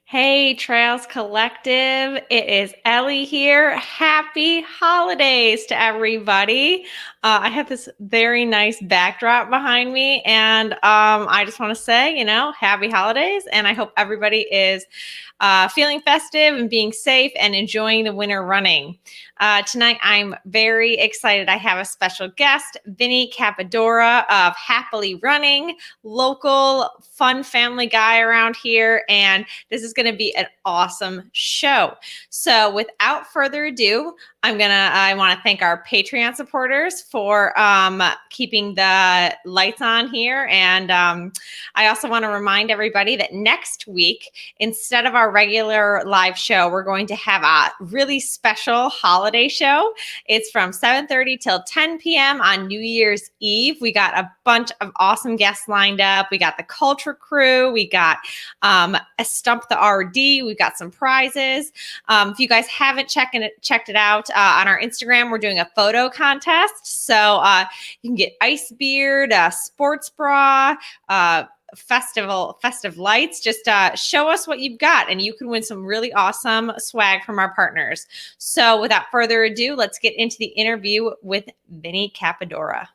Hey, Trails Collective. It is Ellie here. Happy holidays to everybody. I have this very nice backdrop behind me, and I just want to say, happy holidays. And I hope everybody is feeling festive and being safe and enjoying the winter running. Tonight, I'm very excited. I have a special guest, Vinny Cappadora of Happily Running, local fun family guy around here. And this is going to be an awesome show. So without further ado, I want to thank our Patreon supporters for keeping the lights on here. And I also want to remind everybody that next week, instead of our regular live show, we're going to have a really special holiday show. It's from 7:30 till 10 p.m. on New Year's Eve. We got a bunch of awesome guests lined up. We got the Culture Crew. We got a Stump the RD. We've got some prizes. If you guys haven't checked it out on our Instagram, we're doing a photo contest. So you can get ice beard, sports bra, festive lights. Just show us what you've got and you can win some really awesome swag from our partners. So without further ado, let's get into the interview with Vinny Cappadora.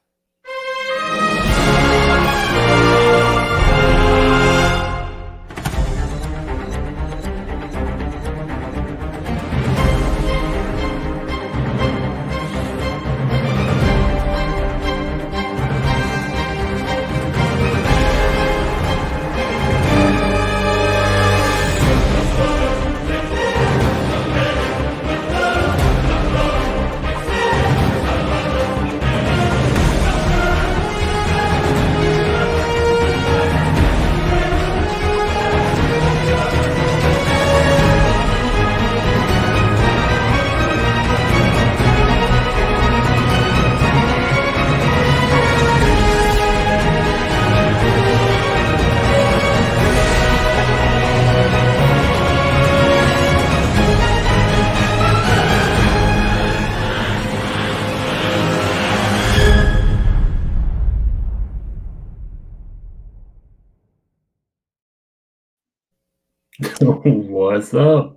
What's up?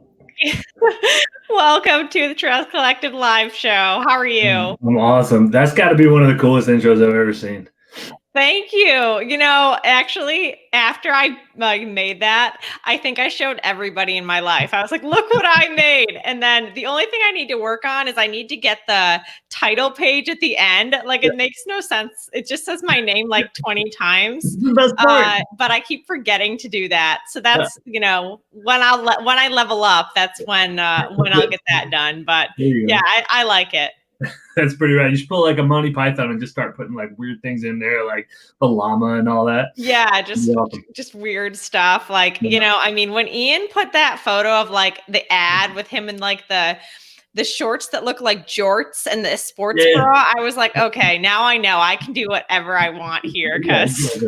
Welcome to the Trails Collective live show. How are you? I'm awesome. That's got to be one of the coolest intros I've ever seen. Thank you. Actually, after I made that, I think I showed everybody in my life. I was like, look what I made. And then the only thing I need to work on is I need to get the title page at the end. It makes no sense. It just says my name like 20 times. Best part. But I keep forgetting to do that. So that's, when I level up, that's when I'll get that done. But yeah, I like it. That's pretty rad. You should put like a Monty Python and just start putting like weird things in there, like the llama and all that. Yeah, just weird stuff. When Ian put that photo of like the ad with him in like the shorts that look like jorts and the sports bra, I was like, okay, now I know I can do whatever I want here because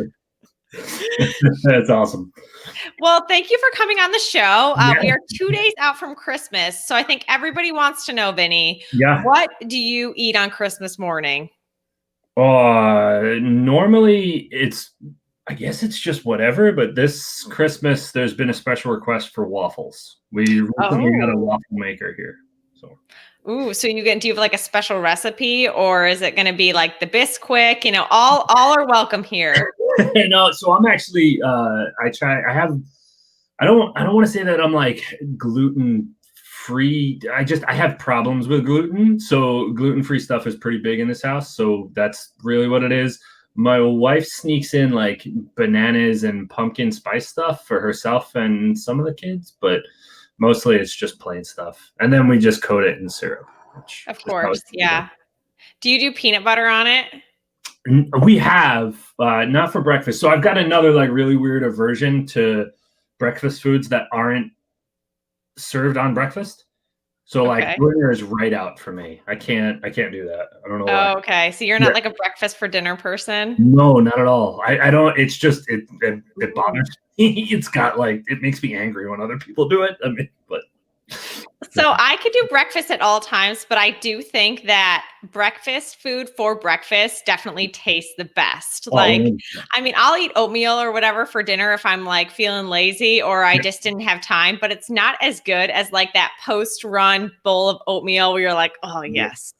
that's awesome. Well, thank you for coming on the show. We are 2 days out from Christmas, so I think everybody wants to know, Vinny, what do you eat on Christmas morning? Normally I guess it's just whatever, but this Christmas there's been a special request for waffles. We recently got a waffle maker here. Ooh, so do you have like a special recipe, or is it going to be like the Bisquick? All are welcome here. No, so I'm actually I don't want to say that I'm like gluten free. I have problems with gluten, so gluten-free stuff is pretty big in this house, so that's really what it is. My wife sneaks in like bananas and pumpkin spice stuff for herself and some of the kids, but mostly it's just plain stuff. And then we just coat it in syrup. Of course, yeah. Do you do peanut butter on it? We have, not for breakfast. So I've got another like really weird aversion to breakfast foods that aren't served on breakfast. So like dinner is right out for me. I can't do that. I don't know why. Oh, okay. So you're not like a breakfast for dinner person? No, not at all. I don't, it's just, it bothers me. It's got like, it makes me angry when other people do it. I mean, but. So I could do breakfast at all times, but I do think that breakfast food for breakfast definitely tastes the best. Oh, Like, 100%. I mean, I'll eat oatmeal or whatever for dinner if I'm like feeling lazy or I Yeah. just didn't have time, but it's not as good as like that post-run bowl of oatmeal where you're like, oh Yeah. yes,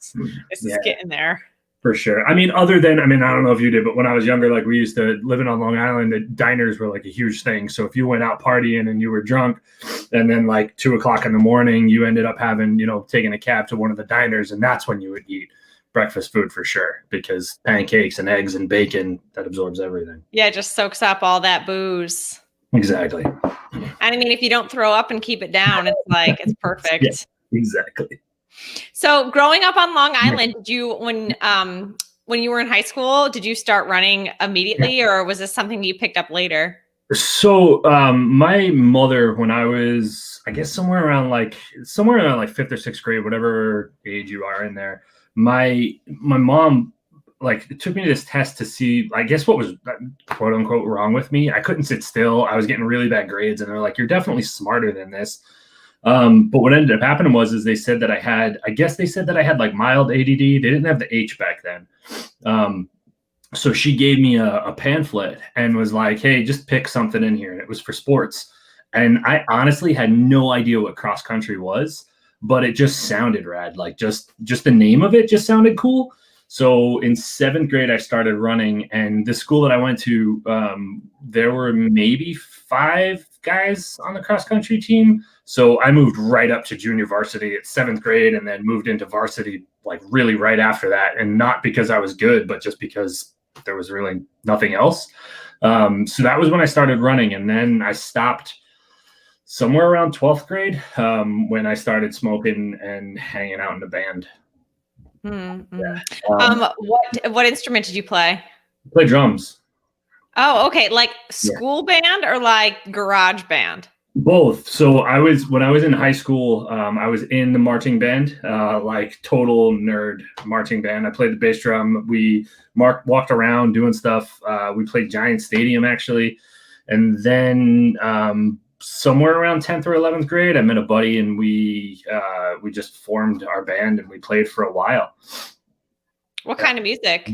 this is Yeah. getting there. For sure. I mean, other than, I mean, I don't know if you did, but when I was younger, like we used to living on Long Island, the diners were like a huge thing. So if you went out partying and you were drunk, and then like 2 o'clock in the morning, you ended up having, taking a cab to one of the diners, and that's when you would eat breakfast food for sure, because pancakes and eggs and bacon, that absorbs everything. Yeah, it just soaks up all that booze. Exactly. And I mean, if you don't throw up and keep it down, it's like, it's perfect. Yeah, exactly. So growing up on Long Island, did you when you were in high school, did you start running immediately or was this something you picked up later? So my mother, when I was, I guess somewhere around like fifth or sixth grade, whatever age you are in there, my mom like took me to this test to see, I guess, what was quote unquote wrong with me. I couldn't sit still. I was getting really bad grades, and they're like, "You're definitely smarter than this." But what ended up happening is they said that I had like mild ADD. They didn't have the H back then. So she gave me a pamphlet and was like, "Hey, just pick something in here." And it was for sports. And I honestly had no idea what cross country was, but it just sounded rad. Like just the name of it just sounded cool. So in seventh grade, I started running, and the school that I went to, there were maybe 5 guys on the cross country team. So I moved right up to junior varsity at seventh grade, and then moved into varsity like really right after that. And not because I was good, but just because there was really nothing else. So that was when I started running, and then I stopped somewhere around 12th grade when I started smoking and hanging out in the band. Mm-hmm. Yeah. What instrument did you play? Play drums. Oh, okay. Like Yeah. school band or like garage band? Both. So when I was in high school, I was in the marching band, like total nerd marching band. I played the bass drum. We walked around doing stuff. We played Giant Stadium actually, and then somewhere around 10th or 11th grade, I met a buddy, and we just formed our band, and we played for a while. What kind of music?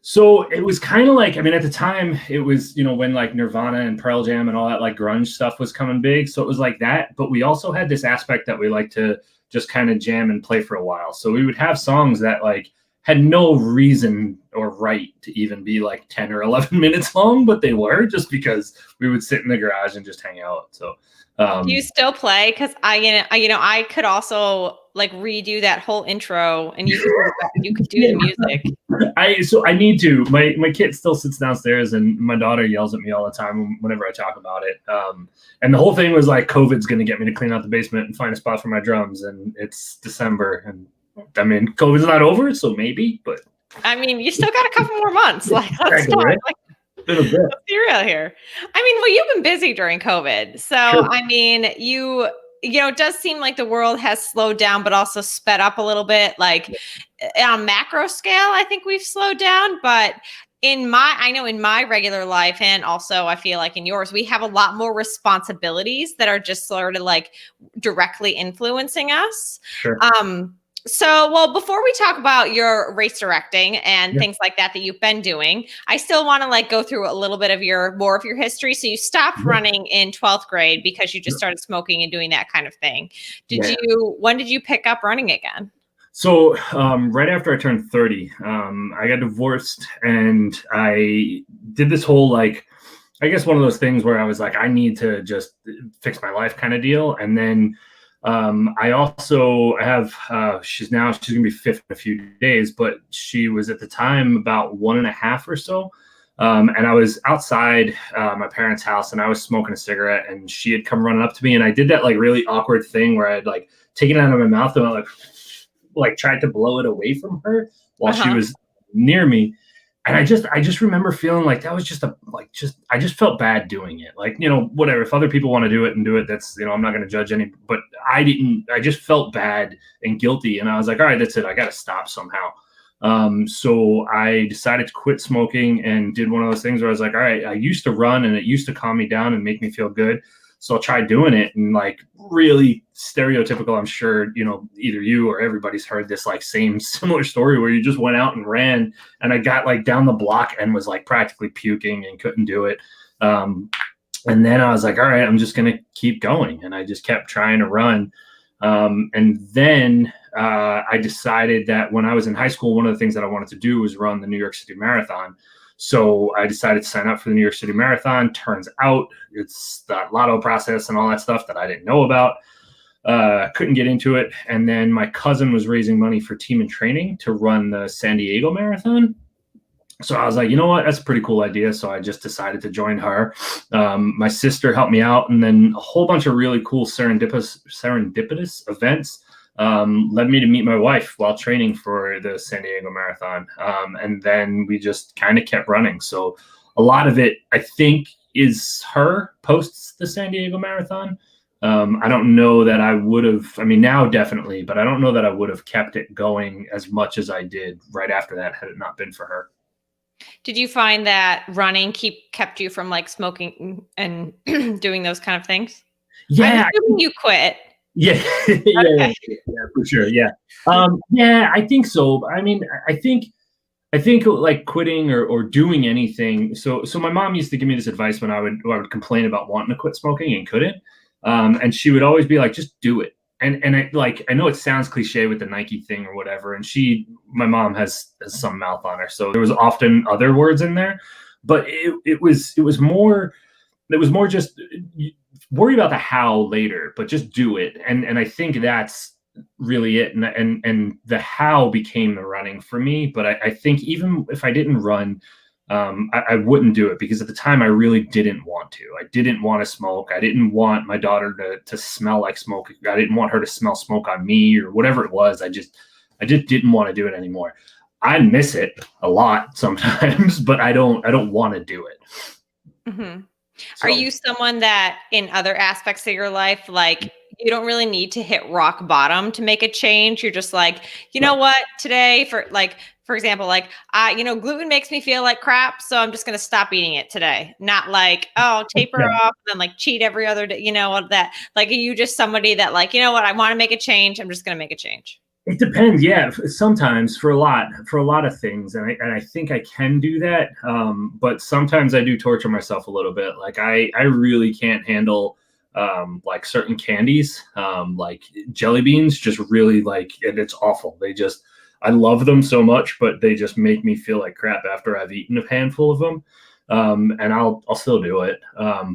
So it was kind of like, I mean, at the time it was, when like Nirvana and Pearl Jam and all that like grunge stuff was coming big. So it was like that. But we also had this aspect that we like to just kind of jam and play for a while. So we would have songs that like had no reason or right to even be like 10 or 11 minutes long, but they were, just because we would sit in the garage and just hang out. So do you still play? Because I could also like redo that whole intro, and you could do the music. I need to. My kid still sits downstairs, and my daughter yells at me all the time whenever I talk about it. And the whole thing was like, COVID's going to get me to clean out the basement and find a spot for my drums, and it's December, and I mean, COVID's not over, so maybe, but I mean, you still got a couple more months. Like, let's talk. right? Like, let's be real here. I mean, well, you've been busy during COVID, so Sure. I mean, it does seem like the world has slowed down, but also sped up a little bit. Like on a macro scale, I think we've slowed down, but I know in my regular life, and also I feel like in yours, we have a lot more responsibilities that are just sort of like directly influencing us. Sure. Well, before we talk about your race directing and things like that you've been doing, I still want to like go through a little bit of more of your history. So you stopped running in 12th grade because you just started smoking and doing that kind of thing. When did you pick up running again? So right after I turned 30, I got divorced, and I did this whole like, I guess one of those things where I was like, I need to just fix my life kind of deal. And then I also have, she's going to be 5 in a few days, but she was at the time about 1.5 or so. And I was outside my parents' house, and I was smoking a cigarette, and she had come running up to me, and I did that like really awkward thing where I'd like taken it out of my mouth, and I like tried to blow it away from her while she was near me. And I just remember feeling like that was I just felt bad doing it. Like, whatever, if other people want to do it and do it, that's, I'm not going to judge any, but I just felt bad and guilty. And I was like, all right, that's it. I got to stop somehow. So I decided to quit smoking, and did one of those things where I was like, all right, I used to run, and it used to calm me down and make me feel good. So I tried doing it, and like really stereotypical. I'm sure, either you or everybody's heard this like same similar story where you just went out and ran, and I got like down the block and was like practically puking and couldn't do it. And then I was like, all right, I'm just going to keep going. And I just kept trying to run. And then I decided that when I was in high school, one of the things that I wanted to do was run the New York City Marathon. So I decided to sign up for the New York City Marathon. Turns out it's that lotto process and all that stuff that I didn't know about. Couldn't get into it. And then my cousin was raising money for Team in Training to run the San Diego Marathon. So I was like, you know what? That's a pretty cool idea. So I just decided to join her. My sister helped me out, and then a whole bunch of really cool serendipitous events led me to meet my wife while training for the San Diego Marathon. And then we just kind of kept running. So a lot of it, I think, is her posts the San Diego Marathon. I don't know that I would have, I mean, now definitely, but I don't know that I would have kept it going as much as I did right after that had it not been for her. Did you find that running kept you from like smoking and doing those kind of things? Yeah. I'm assuming you quit. Yeah. Yeah, for sure. Yeah. Yeah, I think so. I mean, I think like quitting or doing anything. So my mom used to give me this advice when I would complain about wanting to quit smoking and couldn't. And she would always be like, just do it. And I know it sounds cliche with the Nike thing or whatever. And my mom has some mouth on her, so there was often other words in there, but it was more just worry about the how later, but just do it. And I think that's really it. And the how became the running for me. But I think even if I didn't run, I wouldn't do it because at the time I really didn't want to. I didn't want to smoke. I didn't want my daughter to smell like smoke. I didn't want her to smell smoke on me or whatever it was. I just didn't want to do it anymore. I miss it a lot sometimes, but I don't want to do it. Mm-hmm. So, are you someone that in other aspects of your life, like you don't really need to hit rock bottom to make a change? You're just like, you know what, today for example, like, gluten makes me feel like crap, so I'm just going to stop eating it today. Not like, oh, taper off and then like cheat every other day, that. Like, are you just somebody that like, you know what, I want to make a change, I'm just going to make a change? it depends. Yeah, sometimes for a lot of things, and I think I can do that. But sometimes I do torture myself a little bit. Like I really can't handle like certain candies, like jelly beans. Just really it's awful. I love them so much, but they just make me feel like crap after I've eaten a handful of them. And I'll still do it,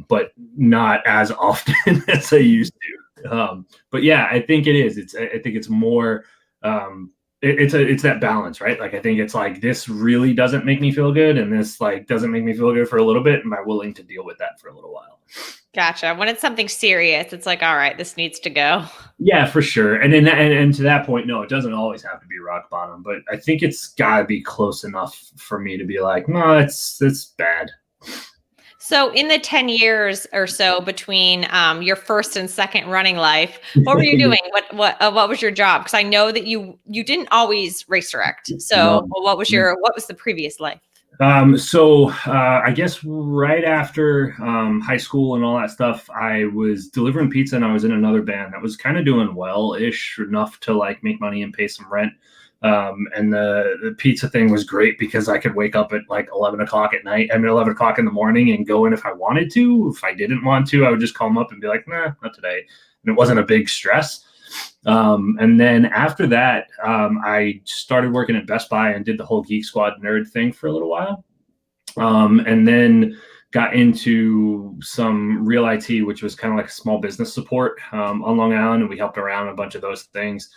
but not as often as I used to. But yeah, I think it is. I think it's more. It's that balance, right? Like I think it's like this really doesn't make me feel good, and this like doesn't make me feel good for a little bit. Am I willing to deal with that for a little while? Gotcha. When it's something serious, it's like, all right, this needs to go. Yeah, for sure. And then and to that point, no, it doesn't always have to be rock bottom, but I think it's got to be close enough for me to be like, no, it's bad. So in the 10 years or so between your first and second running life, what were you doing? What was your job? Because I know that you didn't always race direct. So No. what was the previous life? So I guess right after high school and all that stuff, I was delivering pizza and I was in another band that was kind of doing well-ish, enough to like make money and pay some rent. And the pizza thing was great because I could wake up at like 11 o'clock at night. 11 o'clock in the morning and go in if I wanted to. If I didn't want to, I would just call them up and be like, nah, not today. And it wasn't a big stress. And then after that, I started working at Best Buy and did the whole Geek Squad nerd thing for a little while. And then got into some real IT, which was kind of like small business support on Long Island. And we helped around a bunch of those things.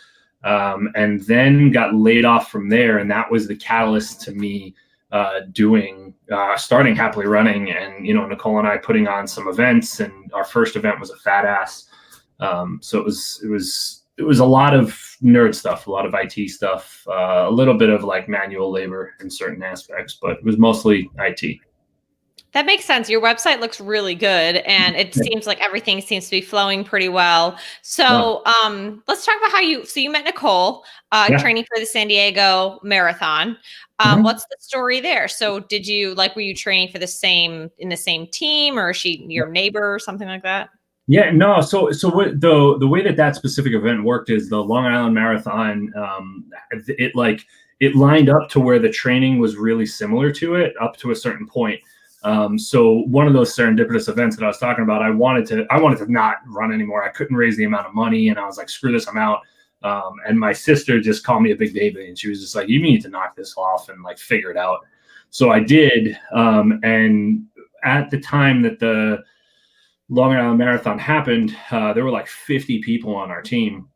And then got laid off from there. And that was the catalyst to me starting Happily Running. And, Nicole and I putting on some events, and our first event was a fat ass. So it was a lot of nerd stuff, a lot of IT stuff, a little bit of like manual labor in certain aspects, but it was mostly IT. That makes sense. Your website looks really good, and it seems like everything seems to be flowing pretty well. So let's talk about so you met Nicole training for the San Diego Marathon. What's the story there? So were you training for in the same team, or is she your neighbor or something like that? Yeah, no. So what the way that specific event worked is the Long Island Marathon. It like it lined up to where the training was really similar to it up to a certain point. So one of those serendipitous events that I was talking about, I wanted to not run anymore. I couldn't raise the amount of money, and I was like, screw this, I'm out. And my sister just called me a big baby, and she was just like, you need to knock this off and like figure it out. So I did, and at the time that the Long Island Marathon happened, there were like 50 people on our team.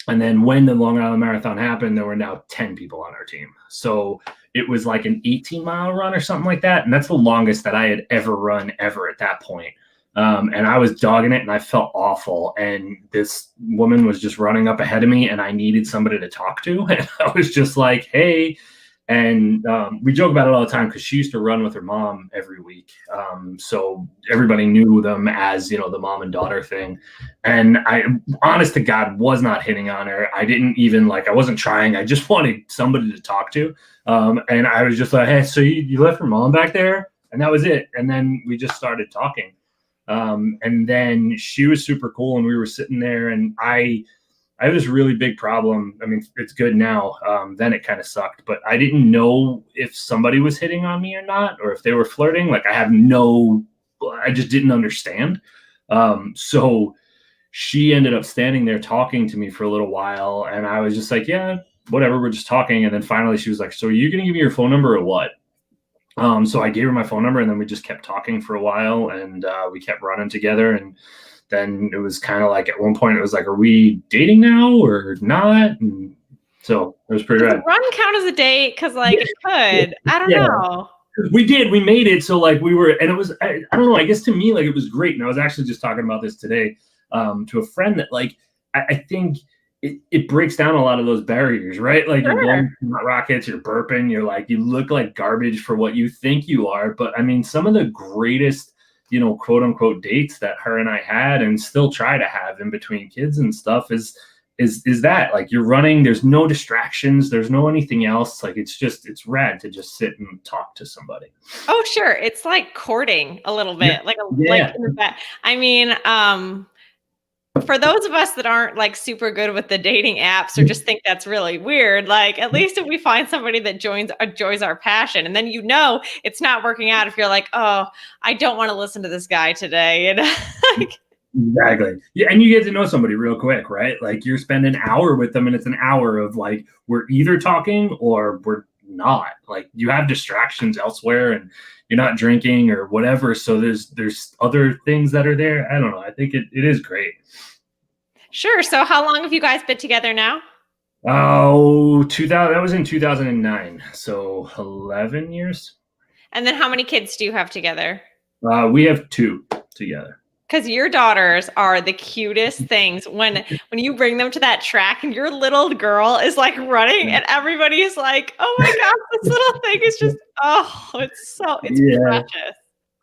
And then when the Long Island Marathon happened, there were now 10 people on our team. So it was like an 18-mile run or something like that. And that's the longest that I had ever run ever at that point. And I was dogging it and I felt awful. And this woman was just running up ahead of me and I needed somebody to talk to. And I was just like, hey. And we joke about it all the time because she used to run with her mom every week. So everybody knew them as, the mom and daughter thing. And I, honest to God, was not hitting on her. I didn't even I wasn't trying. I just wanted somebody to talk to. And I was just like, hey, so you left your mom back there? And that was it. And then we just started talking. And then she was super cool and we were sitting there and I have this really big problem. I mean, it's good now. Then it kind of sucked, but I didn't know if somebody was hitting on me or not, or if they were flirting. I just didn't understand. So she ended up standing there talking to me for a little while. And I was just like, yeah, whatever. We're just talking. And then finally she was like, so are you going to give me your phone number or what? So I gave her my phone number and then we just kept talking for a while and we kept running together. And then it was kind of like at one point it was like, are we dating now or not? And so it was pretty rad. Does the run count as a date? Because it could. I don't know. We did. We made it. So we were, and it was, I don't know, I guess to me, it was great. And I was actually just talking about this today to a friend that I think it breaks down a lot of those barriers, right? Sure. You're going rockets, you're burping, you look like garbage for what you think you are. But I mean, some of the greatest, quote unquote dates that her and I had and still try to have in between kids and stuff is that you're running, there's no distractions, there's no anything else. It's rad to just sit and talk to somebody. Oh, sure. It's like courting a little bit, I mean, for those of us that aren't super good with the dating apps or just think that's really weird, at least if we find somebody that enjoys our passion, and then it's not working out if you're like, oh, I don't want to listen to this guy today. Exactly. Yeah, and you get to know somebody real quick, right? You're spending an hour with them and it's an hour of we're either talking or we're not. You have distractions elsewhere and you're not drinking or whatever. So there's other things that are there. I don't know. I think it is great. Sure. So how long have you guys been together now? Oh, 2000. That was in 2009. So 11 years. And then how many kids do you have together? We have 2 together. Because your daughters are the cutest things when you bring them to that track and your little girl is running and everybody's like, oh my gosh, this little thing is just, it's precious.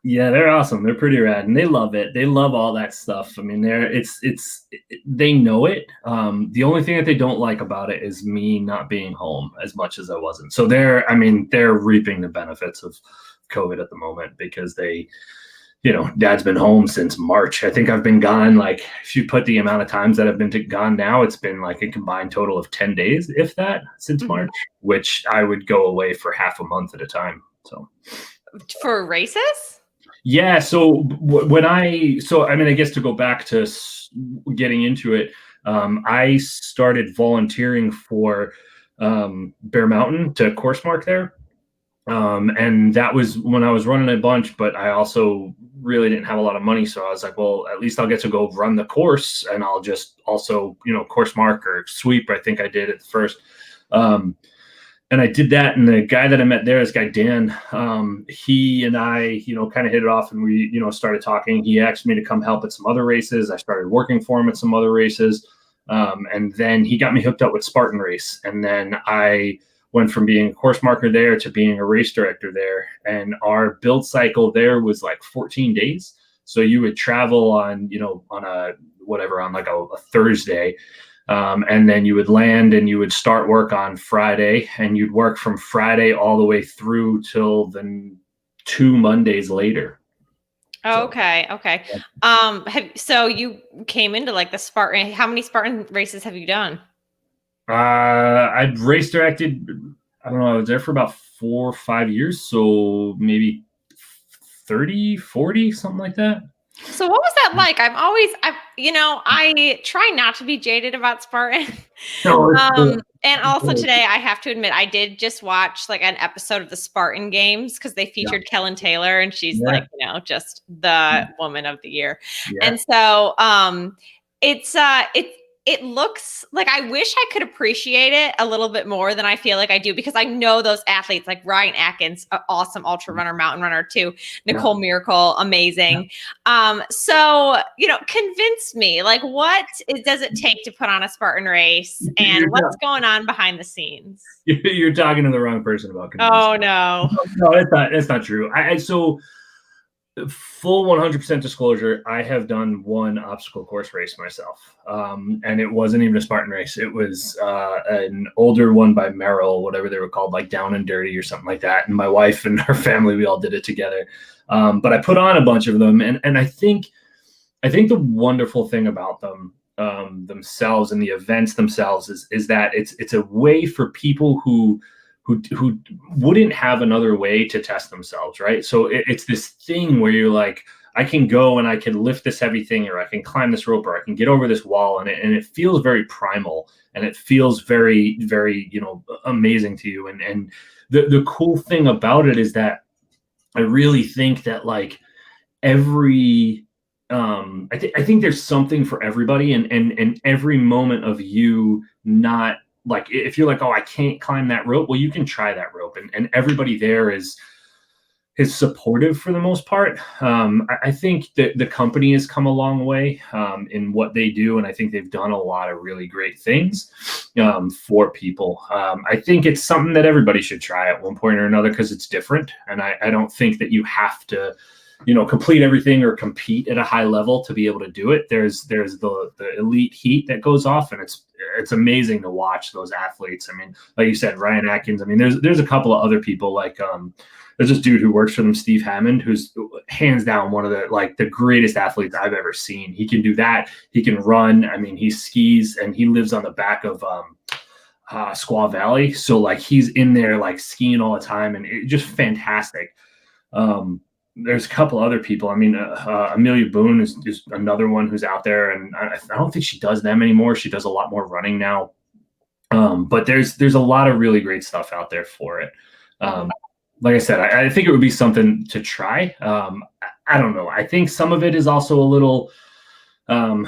Yeah, they're awesome. They're pretty rad and they love it. They love all that stuff. I mean, they know it. The only thing that they don't like about it is me not being home as much as I wasn't. So they're reaping the benefits of COVID at the moment because Dad's been home since March. I think I've been gone. If you put the amount of times that I've been gone now, it's been a combined total of 10 days, if that, since March, which I would go away for half a month at a time. So for races? Yeah. So I guess to go back to getting into it, I started volunteering for Bear Mountain to course mark there. And that was when I was running a bunch, but I also really didn't have a lot of money. So I was like, well, at least I'll get to go run the course and I'll just also, course mark or sweep. I think I did at first. And I did that. And the guy that I met there, this guy, Dan, he and I, kind of hit it off and we, started talking. He asked me to come help at some other races. I started working for him at some other races. And then he got me hooked up with Spartan Race. And then I went from being a course marker there to being a race director there. And our build cycle there was 14 days. So you would travel on a Thursday. And then you would land and you would start work on Friday and you'd work from Friday all the way through till the 2 Mondays later. Okay. Okay. So you came into like the Spartan. How many Spartan races have you done? I've race directed. I don't know. I was there for about 4 or 5 years, so maybe 30, 40, something like that. So what was that like? I try not to be jaded about Spartan. No, it's cool. And also today I have to admit I did just watch like an episode of the Spartan Games because they Yeah, featured Kellen Taylor and she's yeah, like, just the woman of the year. yeah. And so it looks like I wish I could appreciate it a little bit more than I feel like I do because I know those athletes like Ryan Atkins, awesome ultra runner, mountain runner too, Yeah. Nicole Miracle, amazing. So convince me, like, does it take to put on a Spartan race, and You're, what's going on behind the scenes? you're talking to the wrong person about convincing. Oh no. No, that's not true. So full 100% disclosure, I have done one obstacle course race myself, and it wasn't even a Spartan race. It was an older one by Merrill, whatever they were called, like Down and Dirty or something like that. And my wife and her family, we all did it together. But I put on a bunch of them, and I think the wonderful thing about them themselves and the events themselves is that it's a way for people who wouldn't have another way to test themselves, right? So it's this thing where you're like, I can go and I can lift this heavy thing, or I can climb this rope, or I can get over this wall, and it feels very primal, and it feels very, very, amazing to you. And the cool thing about it is that I really think that like every I think there's something for everybody, and every moment of you not like, if you're like, oh, I can't climb that rope, well, you can try that rope, and everybody there is supportive for the most part. I think that the company has come a long way in what they do, and I think they've done a lot of really great things for people. I think it's something that everybody should try at one point or another because it's different, and I don't think that you have to complete everything or compete at a high level to be able to do it. There's the elite heat that goes off, and it's amazing to watch those athletes. I mean, like you said, Ryan Atkins. I mean, there's a couple of other people like there's this dude who works for them, Steve Hammond, who's hands down one of the greatest athletes I've ever seen. He can do that. He can run. I mean, he skis, and he lives on the back of Squaw Valley. So like he's in there like skiing all the time, and it's just fantastic. There's a couple other people. I mean, Amelia Boone is another one who's out there, and I don't think she does them anymore. She does a lot more running now. But there's a lot of really great stuff out there for it. Like I said, I think it would be something to try. I don't know. I think some of it is also a little, I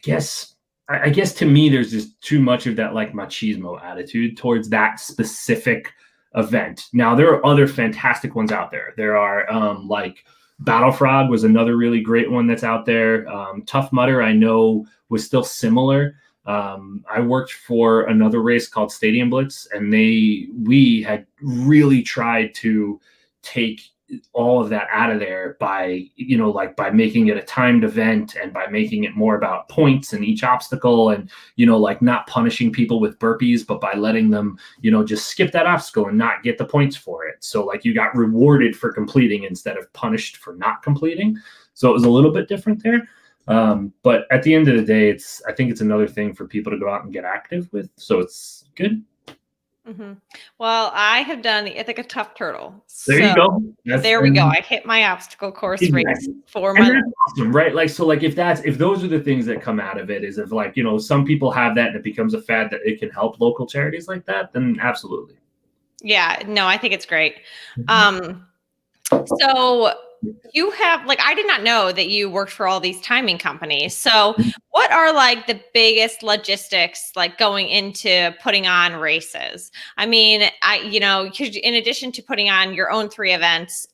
guess to me, there's just too much of that like machismo attitude towards that specific event. Now, there are other fantastic ones out there. There are like Battle Frog was another really great one that's out there. Tough Mudder, I know, was still similar. I worked for another race called Stadium Blitz, and we had really tried to take all of that out of there by by making it a timed event, and by making it more about points and each obstacle, and like not punishing people with burpees, but by letting them just skip that obstacle and not get the points for it. So like you got rewarded for completing instead of punished for not completing. So it was a little bit different there. But at the end of the day, I think it's another thing for people to go out and get active with. So it's good. Mm-hmm. Well, I have done the Ithaca Tough Turtle. There you go. There we go. I hit my obstacle course race for my life. Awesome, right? Like, so like if those are the things that come out of it, is if like, some people have that and it becomes a fad that it can help local charities like that, then absolutely. Yeah, no, I think it's great. So you have I did not know that you worked for all these timing companies. So what are like the biggest logistics like going into putting on races? I mean, in addition to putting on your own 3 events,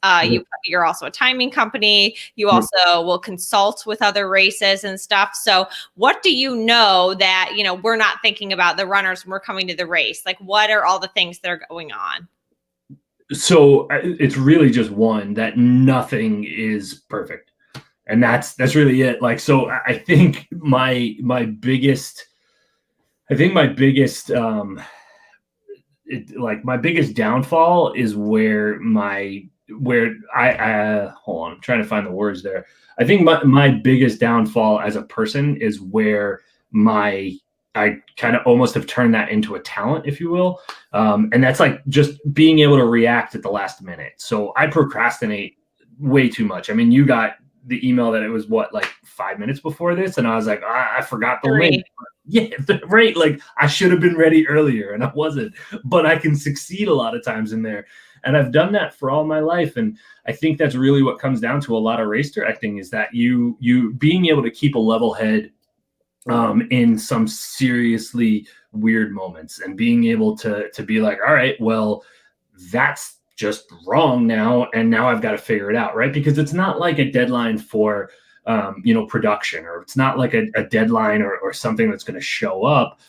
you're also a timing company. You also will consult with other races and stuff. So what do you know that, we're not thinking about the runners when we're coming to the race? Like, what are all the things that are going on? So it's really just one, that nothing is perfect, and that's really it. Like, so I think my biggest my biggest downfall is where my where I hold on, I'm trying to find the words there. I think my biggest downfall as a person is where I kind of almost have turned that into a talent, if you will. And that's like just being able to react at the last minute. So I procrastinate way too much. I mean, you got the email that it was what, like 5 minutes before this, and I was like, I forgot the link. Yeah, right. Like I should have been ready earlier, and I wasn't. But I can succeed a lot of times in there, and I've done that for all my life. And I think that's really what comes down to a lot of race directing, is that you being able to keep a level head in some seriously weird moments, and being able to be like, all right, well, that's just wrong now, and now I've got to figure it out, right? Because it's not like a deadline for production, or it's not like a deadline or something that's going to show up.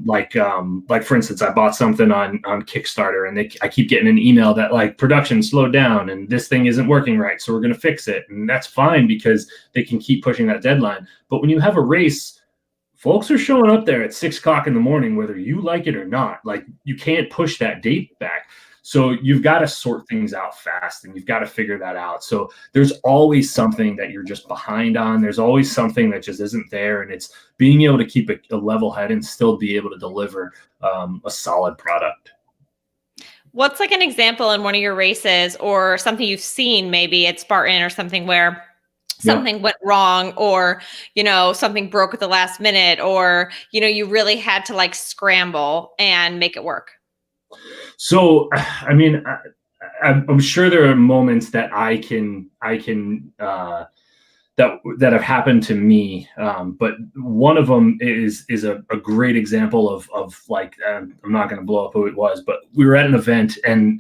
Like for instance, I bought something on Kickstarter, and I keep getting an email that like production slowed down and this thing isn't working right, so we're going to fix it. And that's fine because they can keep pushing that deadline. But when you have a race, folks are showing up there at 6 o'clock in the morning, whether you like it or not. Like you can't push that date back. So you've got to sort things out fast, and you've got to figure that out. So there's always something that you're just behind on. There's always something that just isn't there. And it's being able to keep a level head and still be able to deliver a solid product. What's like an example in one of your races, or something you've seen maybe at Spartan or something, where something went wrong, or, something broke at the last minute, or, you really had to like scramble and make it work? So, I mean, I'm sure there are moments that that have happened to me, but one of them is a great example of like, I'm not going to blow up who it was, but we were at an event, and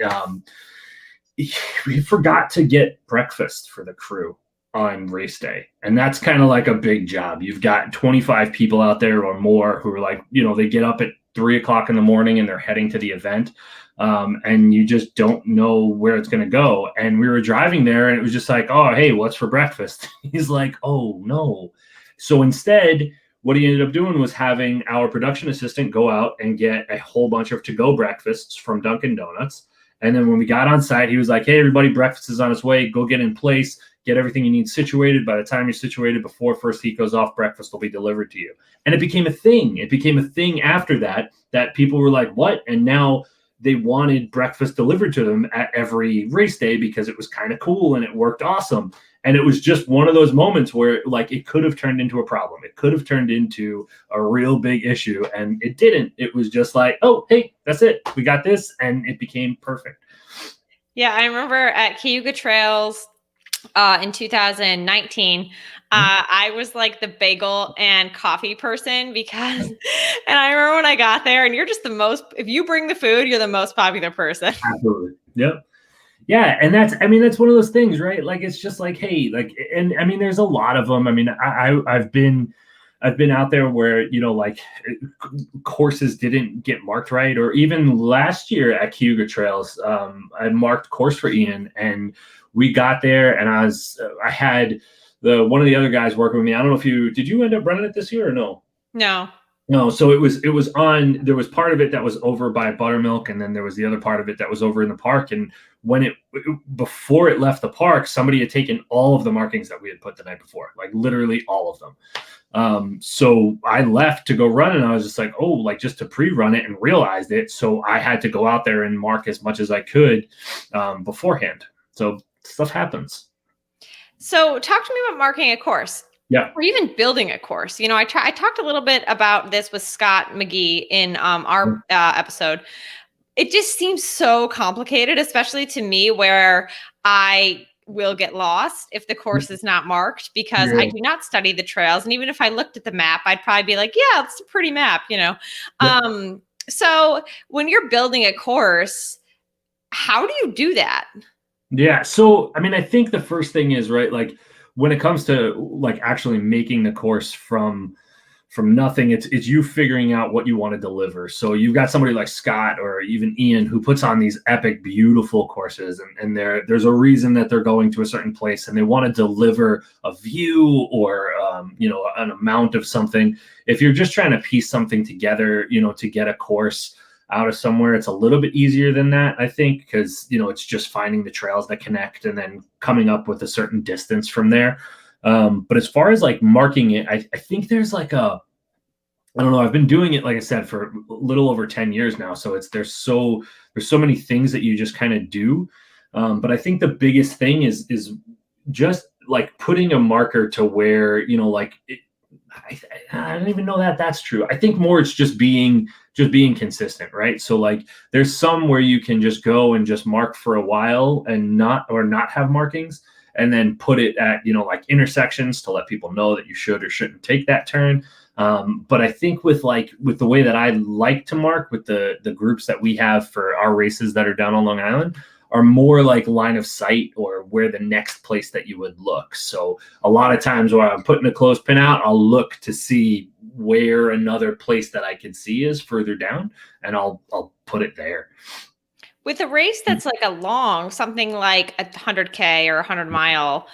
we forgot to get breakfast for the crew on race day. And that's kind of like a big job. You've got 25 people out there or more who are like, they get up at 3 o'clock in the morning and they're heading to the event. And you just don't know where it's going to go. And we were driving there, and it was just like, oh, hey, what's for breakfast? He's like, oh, no. So instead, what he ended up doing was having our production assistant go out and get a whole bunch of to-go breakfasts from Dunkin' Donuts. And then when we got on site, he was like, hey, everybody, breakfast is on its way. Go get in place. Get everything you need situated. By the time you're situated, before first heat goes off, breakfast will be delivered to you. And it became a thing. It became a thing after that people were like, what? And now they wanted breakfast delivered to them at every race day because it was kind of cool and it worked awesome. And it was just one of those moments where like it could have turned into a problem. It could have turned into a real big issue, and it didn't. It was just like, oh, hey, that's it. We got this. And it became perfect. Yeah, I remember at Cayuga Trails in 2019, I was like the bagel and coffee person because, and I remember when I got there, and you're just if you bring the food, you're the most popular person. Absolutely. Yep. Yeah. And that's one of those things, right? Like, it's just like, hey, like, and I mean, there's a lot of them. I mean, I've been out there where, like courses didn't get marked right. Or even last year at Cayuga Trails, I marked course for Ian, and we got there, and I had one of the other guys working with me. I don't know did you end up running it this year or no? No. So it was there was part of it that was over by Buttermilk, and then there was the other part of it that was over in the park. And when before it left the park, somebody had taken all of the markings that we had put the night before, like literally all of them. So I left to go run, and I was just like, oh, like just to pre-run it, and realized it. So I had to go out there and mark as much as I could beforehand. So stuff happens. So talk to me about marking a course. Yeah. Or even building a course. I talked a little bit about this with Scott McGee in our episode. It just seems so complicated, especially to me, where I will get lost if the course is not marked, because I do not study the trails. And even if I looked at the map, I'd probably be like, yeah, it's a pretty map, So when you're building a course, how do you do that? Yeah. So, I mean, I think the first thing is, right, like when it comes to like actually making the course from nothing, it's you figuring out what you want to deliver. So you've got somebody like Scott or even Ian who puts on these epic, beautiful courses, and there's a reason that they're going to a certain place, and they want to deliver a view or an amount of something. If you're just trying to piece something together, to get a course, out of somewhere, it's a little bit easier than that, I think, because, it's just finding the trails that connect and then coming up with a certain distance from there. But as far as like marking it, I think there's like I don't know. I've been doing it, like I said, for a little over 10 years now. So there's so many things that you just kind of do. But I think the biggest thing is just like putting a marker to where, I don't even know that that's true. I think more it's just being consistent, right? So like there's some where you can just go and just mark for a while and not have markings, and then put it at, like intersections to let people know that you should or shouldn't take that turn. But I think with the way that I like to mark with the groups that we have for our races that are down on Long Island are more like line of sight or where the next place that you would look. So a lot of times while I'm putting a clothespin out, I'll look to see where another place that I can see is further down, and I'll put it there. With a race that's like something like 100K or 100-mile,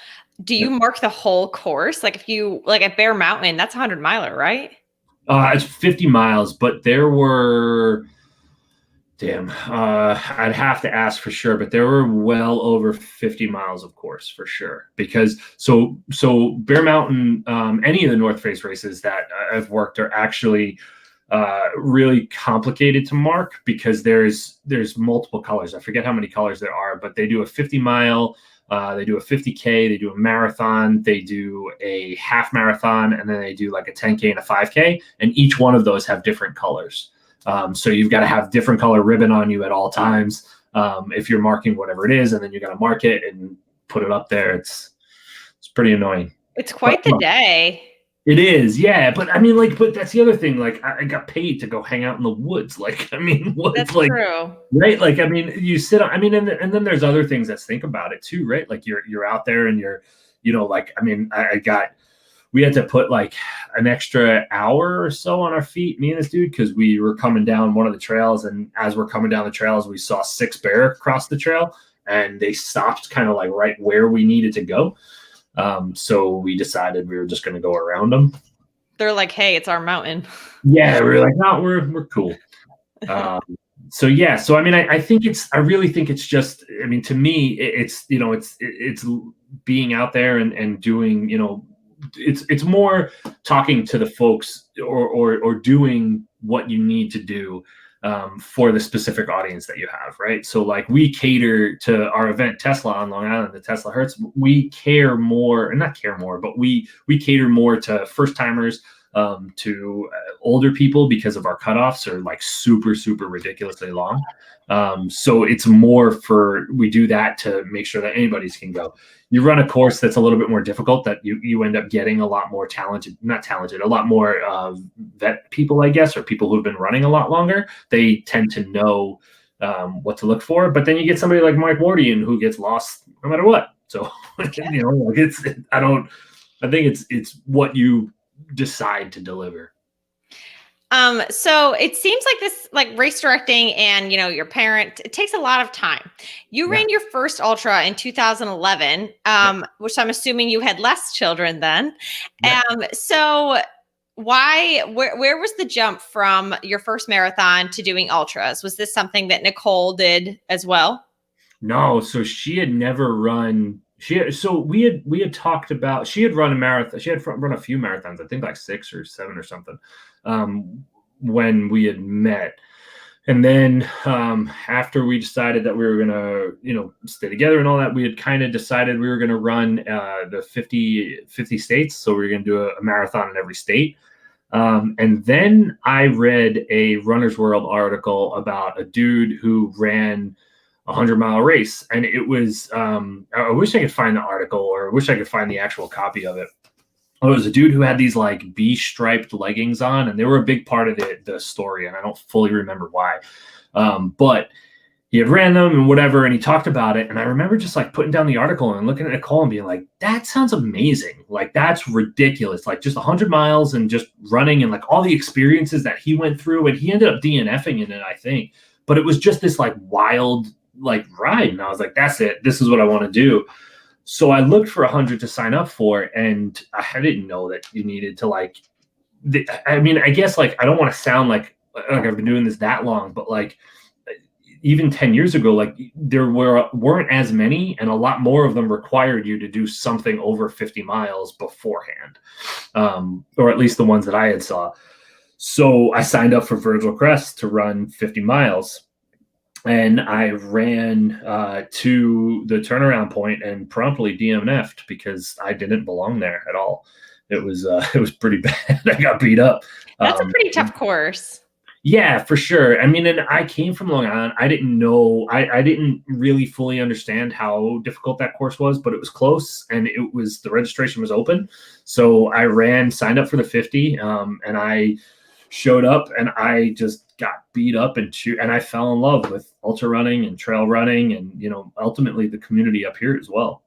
do you mark the whole course? Like if you like at Bear Mountain, that's 100-miler, right? It's 50 miles, but there were, I'd have to ask for sure, but there were well over 50 miles of course for sure. Because so Bear Mountain, any of the North Face races that I've worked are actually really complicated to mark because there's multiple colors. I forget how many colors there are, but they do a 50-mile, they do a 50K, they do a marathon, they do a half marathon, and then they do like a 10K and a 5K, and each one of those have different colors. So you've got to have different color ribbon on you at all times if you're marking whatever it is, and then you got to mark it and put it up there. It's pretty annoying. It's quite the day. It is, yeah. But I mean, but that's the other thing. Like, I got paid to go hang out in the woods. Like, I mean, that's true, right? Like, I mean, you sit on. I mean, and then there's other things that think about it too, right? Like, you're out there and you're, like, I mean, we had to put like an extra hour or so on our feet, me and this dude, because we were coming down one of the trails, and as we're coming down the trails, we saw 6 bear cross the trail, and they stopped kind of like right where we needed to go. So we decided we were just going to go around them. They're like, hey, it's our mountain. Yeah, we were like, no, we're cool. So yeah, so I mean, I really think it's just, I mean, to me, it's being out there and doing, it's more talking to the folks or doing what you need to do for the specific audience that you have, right? So like we cater to our event Tesla on Long Island, the Tesla Hertz. We care more, and not care more, but we cater more to first timers, to older people, because of our cutoffs are like super ridiculously long. So it's more we do that to make sure that anybody's can go. You run a course that's a little bit more difficult, that you end up getting a lot more a lot more vet people, I guess, or people who've been running a lot longer. They tend to know what to look for. But then you get somebody like Mike Wardian who gets lost no matter what. So I think it's what you decide to deliver. So it seems like this, like race directing and, your parent, it takes a lot of time. You ran your first ultra in 2011, which I'm assuming you had less children then. Yeah. So where was the jump from your first marathon to doing ultras? Was this something that Nicole did as well? No. So she had never run. We had talked about, she had run a marathon. She had run a few marathons, I think like 6 or 7 or something, when we had met. And then after we decided that we were going to, stay together and all that, we had kind of decided we were going to run the 50 states. So we were going to do a marathon in every state. And then I read a Runner's World article about a dude who ran 100-mile race. And it was, I wish I could find the article, or I wish I could find the actual copy of it. It was a dude who had these like B-striped leggings on, and they were a big part of the story. And I don't fully remember why. But he had ran them and whatever, and he talked about it. And I remember just like putting down the article and looking at Nicole and being like, that sounds amazing. Like, that's ridiculous. Like, just 100 miles and just running, and like all the experiences that he went through. And he ended up DNFing in it, I think. But it was just this like wild like ride. And I was like, that's it. This is what I want to do. So I looked for 100 to sign up for, and I didn't know that you needed to like, I mean, I guess like, I don't want to sound like like I've been doing this that long, but like even 10 years ago, like there weren't as many, and a lot more of them required you to do something over 50 miles beforehand, or at least the ones that I had saw. So I signed up for Virgil Crest to run 50 miles. And I ran to the turnaround point and promptly DNF'd because I didn't belong there at all. It was pretty bad. I got beat up. That's a pretty tough course. Yeah, for sure. I mean, and I came from Long Island. I didn't know, I didn't really fully understand how difficult that course was, but it was close, and the registration was open. So I signed up for the 50, and I showed up, and I just got beat up, and I fell in love with ultra running and trail running, and ultimately the community up here as well.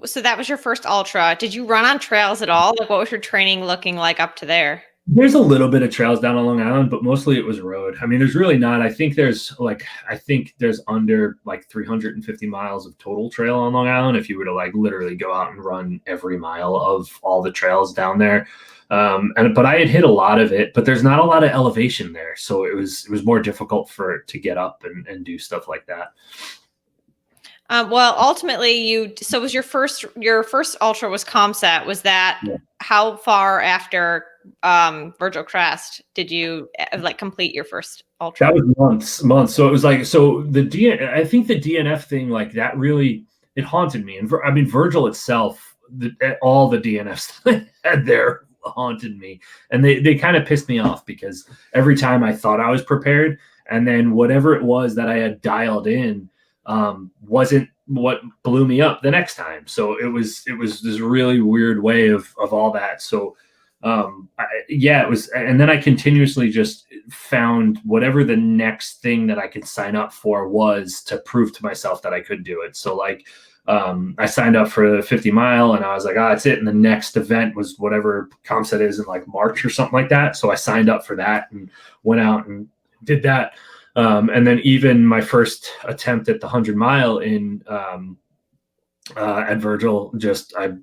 So that was your first ultra. Did you run on trails at all? Like, what was your training looking like up to there? There's a little bit of trails down on Long Island, but mostly it was road. I mean, there's really not. I think there's under like 350 miles of total trail on Long Island if you were to like literally go out and run every mile of all the trails down there. But I had hit a lot of it, but there's not a lot of elevation there, so it was more difficult to get up and do stuff like that. Well, ultimately, so was your first ultra was ComSat. Was that how far after Virgil Crest did you like complete your first ultra? That was months. So it was like, I think the DNF thing, like that really, it haunted me. And I mean, Virgil itself, all the DNFs had there haunted me, and they kind of pissed me off because every time I thought I was prepared, and then whatever it was that I had dialed in wasn't what blew me up the next time. So it was this really weird way of all that. So it was, and then I continuously just found whatever the next thing that I could sign up for was to prove to myself that I could do it. So like I signed up for the 50 mile, and I was like, that's it. And the next event was whatever ComSat is in like March or something like that. So I signed up for that and went out and did that. And then even my first attempt at the 100 mile at Virgil, I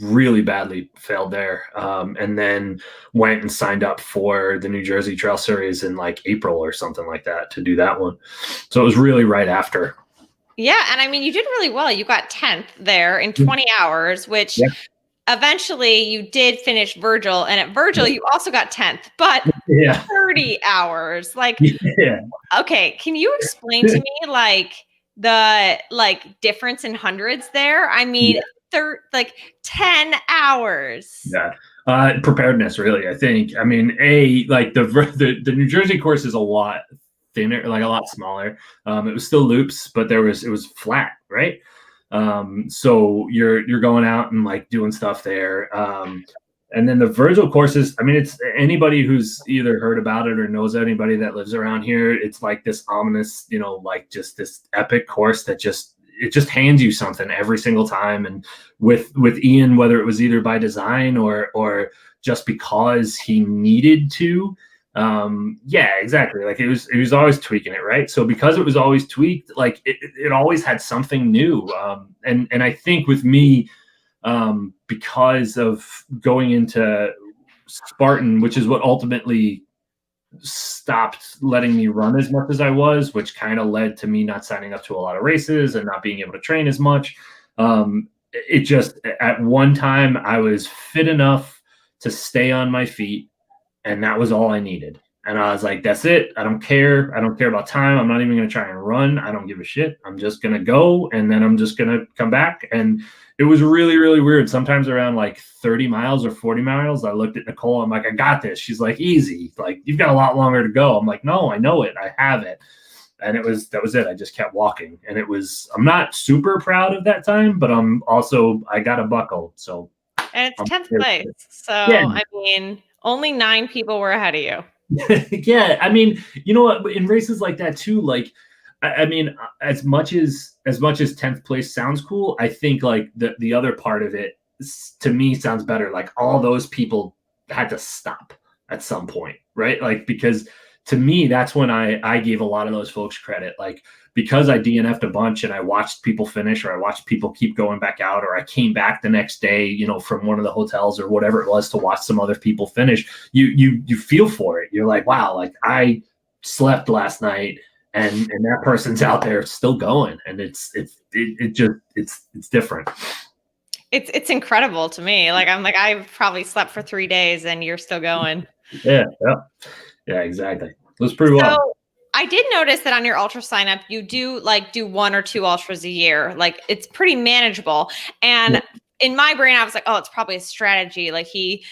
really badly failed there. And then went and signed up for the New Jersey Trail Series in like April or something like that to do that one. So it was really right after. Yeah. And I mean, you did really well. You got 10th there in 20 hours, which eventually you did finish Virgil. And at Virgil, you also got 10th, but 30 hours. Like, okay. Can you explain to me like the difference in hundreds there? I mean, 10 hours. Yeah. Preparedness, really, I think. I mean, like the New Jersey course is a lot thinner, like a lot smaller. It was still loops, but it was flat, right? So you're going out and like doing stuff there. And then the Virgil courses, I mean, it's anybody who's either heard about it or knows anybody that lives around here. It's like this ominous, like just this epic course that it just hands you something every single time. And with Ian, whether it was either by design or just because he needed to, exactly. Like it was always tweaking it, right? So because it was always tweaked, like it always had something new. And I think with me, because of going into Spartan, which is what ultimately stopped letting me run as much as I was, which kind of led to me not signing up to a lot of races and not being able to train as much. It just, at one time I was fit enough to stay on my feet, and that was all I needed. And I was like, that's it. I don't care. I don't care about time. I'm not even going to try and run. I don't give a shit. I'm just going to go, and then I'm just going to come back. And it was really, really weird. Sometimes around like 30 miles or 40 miles, I looked at Nicole. I'm like, I got this. She's like, easy. Like, you've got a lot longer to go. I'm like, no, I know it. I have it. And that was it. I just kept walking. And I'm not super proud of that time, but I got a buckle. So. And it's 10th place. So, yeah. I mean, only 9 people were ahead of you. Yeah. I mean, you know what, in races like that too, like, I mean, as much as 10th place sounds cool, I think like the other part of it to me sounds better. Like all those people had to stop at some point, right? Like, because to me, that's when I gave a lot of those folks credit. Like, because I DNF'd a bunch and I watched people finish, or I watched people keep going back out, or I came back the next day, you know, from one of the hotels or whatever it was to watch some other people finish, you feel for it. You're like, wow, like I slept last night and that person's out there still going, and it's different. It's incredible to me. Like, I'm like, I've probably slept for 3 days and you're still going. Yeah, exactly. It was pretty wild. So I did notice that on your ultra sign up, you do like do 1 or 2 ultras a year. Like, it's pretty manageable. And Yeah. in my brain, I was like, oh, it's probably a strategy. Like, he,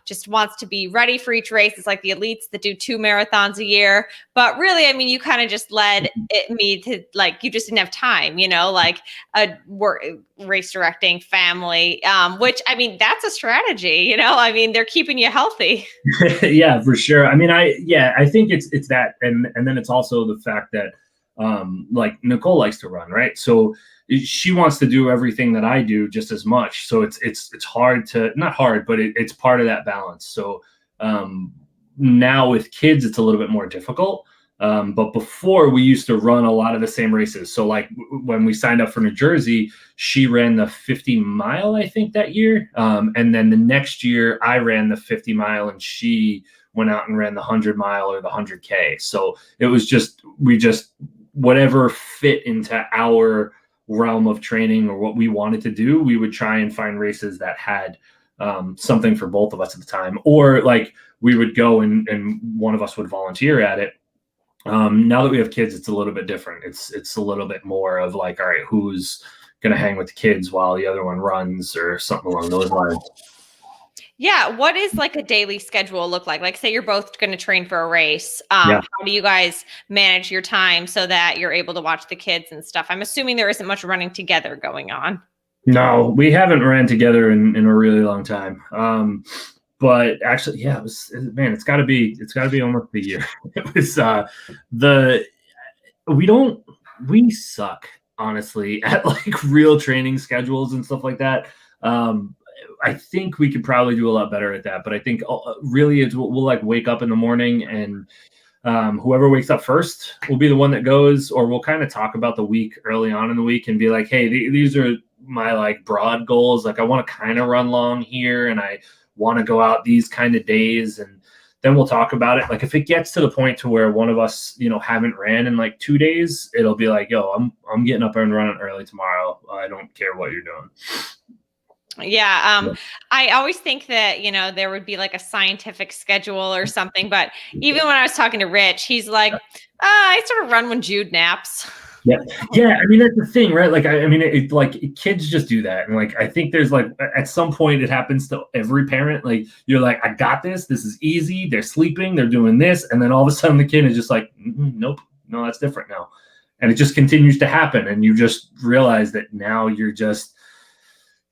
just wants to be ready for each race. It's like the elites that do 2 marathons a year. But really, I mean, you kind of just led me to, like, you just didn't have time, like a work, race directing, family, which, I mean, that's a strategy, I mean, they're keeping you healthy. Yeah, for sure. I mean, I think it's that, and then it's also the fact that like Nicole likes to run, right? So she wants to do everything that I do just as much. So it's hard to, not hard, but it's part of that balance. So now with kids, it's a little bit more difficult. But before, we used to run a lot of the same races. So like when we signed up for New Jersey, she ran the 50 mile, I think, that year. And then the next year I ran the 50 mile and she went out and ran the 100 mile or the 100K. So it was just, whatever fit into our realm of training or what we wanted to do, we would try and find races that had something for both of us at the time. Or like we would go and one of us would volunteer at it. Now that we have kids, it's a little bit different. It's a little bit more of like, all right, who's going to hang with the kids while the other one runs or something along those lines. Yeah. What is like a daily schedule look like? Like, say you're both going to train for a race. Yeah. How do you guys manage your time so that you're able to watch the kids and stuff? I'm assuming there isn't much running together going on. No, we haven't ran together in a really long time. But actually, yeah, it's gotta be almost a year. It was we suck, honestly, at like real training schedules and stuff like that. I think we could probably do a lot better at that, but I think really we'll like wake up in the morning and whoever wakes up first will be the one that goes, or we'll kind of talk about the week early on in the week and be like, hey, these are my like broad goals. Like I want to kind of run long here and I want to go out these kind of days, and then we'll talk about it. Like if it gets to the point to where one of us, haven't ran in like 2 days, it'll be like, yo, I'm getting up and running early tomorrow. I don't care what you're doing. Yeah. I always think that, there would be like a scientific schedule or something, but even when I was talking to Rich, he's like, I sort of run when Jude naps. Yeah. I mean, that's the thing, right? Like, I mean, it's like kids just do that. And like, I think there's like, at some point it happens to every parent. Like you're like, I got this. This is easy. They're sleeping. They're doing this. And then all of a sudden the kid is just like, nope, no, that's different now. And it just continues to happen. And you just realize that now you're just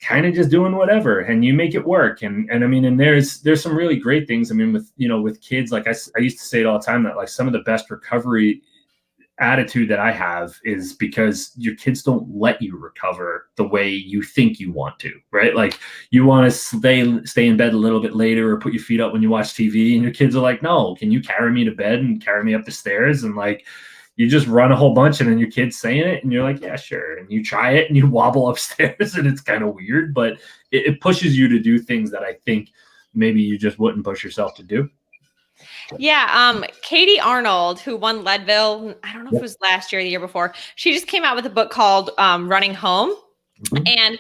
kind of just doing whatever and you make it work. And I mean, and there's some really great things. I mean, with kids, like I used to say it all the time that like some of the best recovery attitude that I have is because your kids don't let you recover the way you think you want to, right? Like you want to stay in bed a little bit later or put your feet up when you watch TV, and your kids are like, no, can you carry me to bed and carry me up the stairs? And like, you just run a whole bunch and then your kid's saying it and you're like, yeah, sure. And you try it and you wobble upstairs and it's kind of weird, but it pushes you to do things that I think maybe you just wouldn't push yourself to do. Yeah. Katie Arnold, who won Leadville, I don't know if it was last year or the year before, she just came out with a book called Running Home. And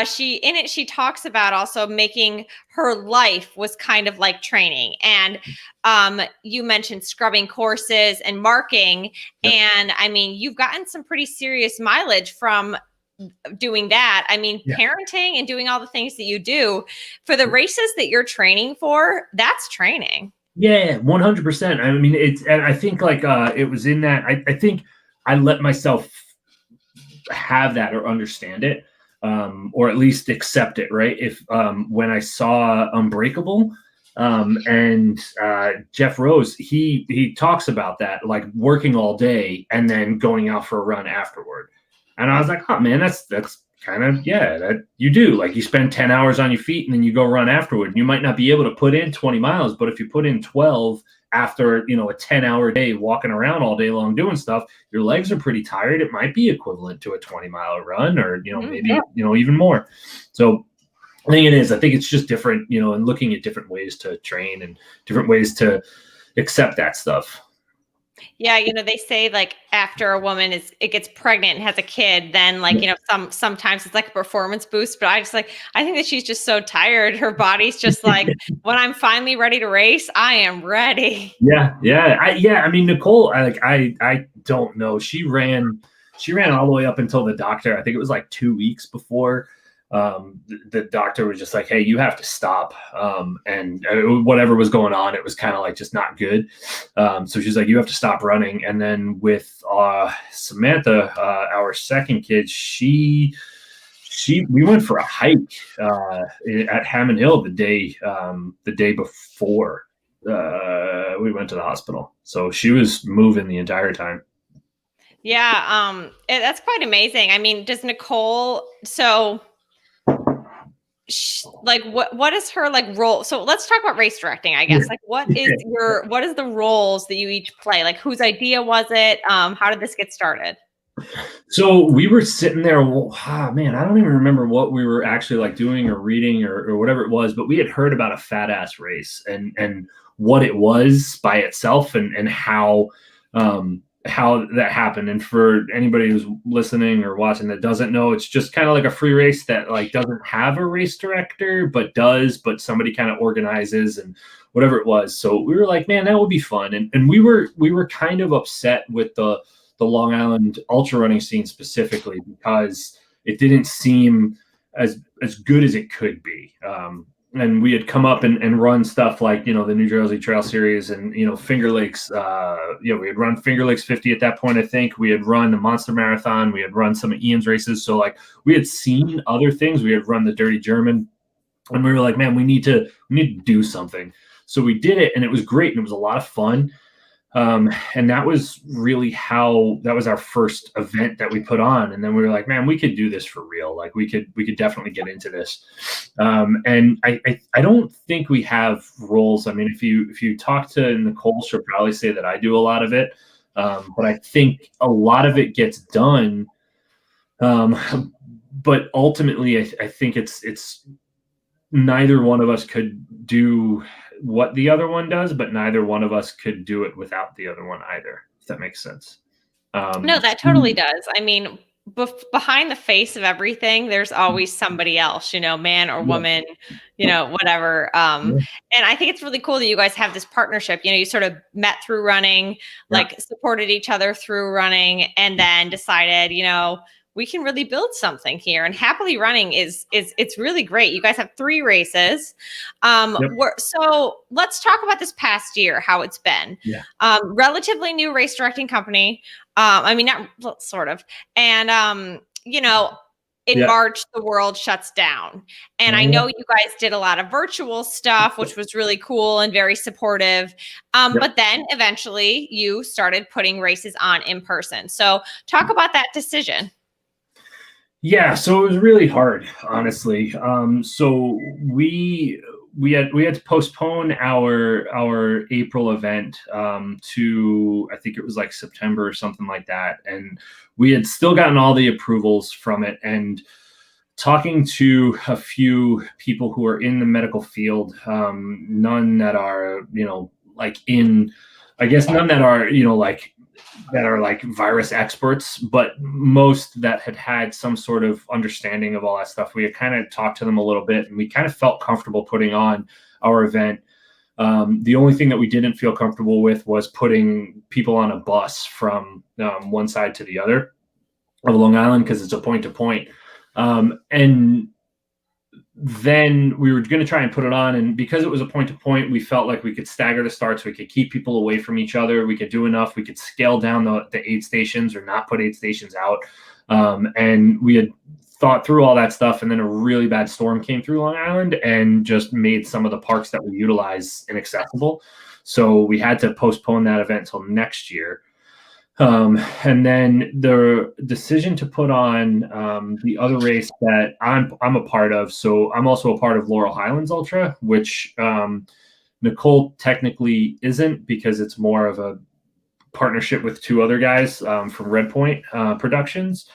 she talks about also making her life was kind of like training. And you mentioned scrubbing courses and marking. And I mean, you've gotten some pretty serious mileage from doing that. I mean, parenting and doing all the things that you do for the races that you're training for, that's training. Yeah, 100%. I mean, and I think like it was in that, I think I let myself have that or understand it, or at least accept it, right? If when I saw Unbreakable and Jeff Rose, he talks about that, like working all day and then going out for a run afterward. And I was like, oh man, that's kind of, yeah, that you do. Like you spend 10 hours on your feet and then you go run afterward. You might not be able to put in 20 miles, but if you put in 12 after, a 10-hour day walking around all day long doing stuff, your legs are pretty tired. It might be equivalent to a 20-mile run or, maybe, even more. So I think it is. I think it's just different, and looking at different ways to train and different ways to accept that stuff. Yeah, they say like after a woman gets pregnant and has a kid, then like, sometimes it's like a performance boost, but I think that she's just so tired. Her body's just like, when I'm finally ready to race, I am ready. Yeah. I mean, Nicole, I don't know. She ran all the way up until the doctor. I think it was like 2 weeks before the doctor was just like, hey, you have to stop. And whatever was going on, it was kind of like just not good. So she's like, you have to stop running. And then with Samantha, our second kid, we went for a hike at Hammond Hill the day before we went to the hospital. So she was moving the entire time. Yeah, that's quite amazing. I mean, does Nicole what is her like role? So let's talk about race directing, I guess. Like what is the roles that you each play? Like whose idea was it? How did this get started? So we were sitting there, man, I don't even remember what we were actually like doing or reading or whatever it was, but we had heard about a fat ass race and what it was by itself and how that happened. And for anybody who's listening or watching that doesn't know, it's just kind of like a free race that like doesn't have a race director, but somebody kind of organizes and whatever it was. So we were like, man, that would be fun. And we were kind of upset with the Long Island ultra running scene specifically because it didn't seem as good as it could be. And we had come up and run stuff like, the New Jersey Trail Series and, Finger Lakes. We had run Finger Lakes 50 at that point, I think. We had run the Monster Marathon. We had run some of Ian's races. So, like, we had seen other things. We had run the Dirty German. And we were like, man, we need to do something. So we did it, and it was great, and it was a lot of fun. And that was really that was our first event that we put on. And then we were like, man, we could do this for real. Like we could definitely get into this. And I don't think we have roles. I mean, if you talk to Nicole, she'll probably say that I do a lot of it. But I think a lot of it gets done. But ultimately I think it's neither one of us could do what the other one does, but neither one of us could do it without the other one either, if that makes sense. No, that totally does. I mean, behind the face of everything, there's always somebody else, man or woman, whatever. And I think it's really cool that you guys have this partnership. You sort of met through running, like supported each other through running, and then decided, we can really build something here. And Happily Running it's really great. You guys have 3 races. So let's talk about this past year, how it's been. Relatively new race directing company. I mean, not sort of. And, in March, the world shuts down. And I know you guys did a lot of virtual stuff, which was really cool and very supportive. But then eventually you started putting races on in person. So talk about that decision. Yeah, so it was really hard, honestly. So we had to postpone our April event to, I think it was like September or something like that, and we had still gotten all the approvals from it. And talking to a few people who are in the medical field, none that are none that are that are like virus experts, but most that had some sort of understanding of all that stuff. We had kind of talked to them a little bit, and we kind of felt comfortable putting on our event. The only thing that we didn't feel comfortable with was putting people on a bus from one side to the other of Long Island, because it's a point to point. And then we were going to try and put it on, and because it was a point to point, we felt like we could stagger the starts, we could keep people away from each other, we could do enough, we could scale down the aid stations or not put aid stations out. And we had thought through all that stuff, and then a really bad storm came through Long Island and just made some of the parks that we utilize inaccessible. So we had to postpone that event till next year. And then the decision to put on the other race that I'm a part of. So I'm also a part of Laurel Highlands Ultra, which Nicole technically isn't, because it's more of a partnership with two other guys from Red Point Productions.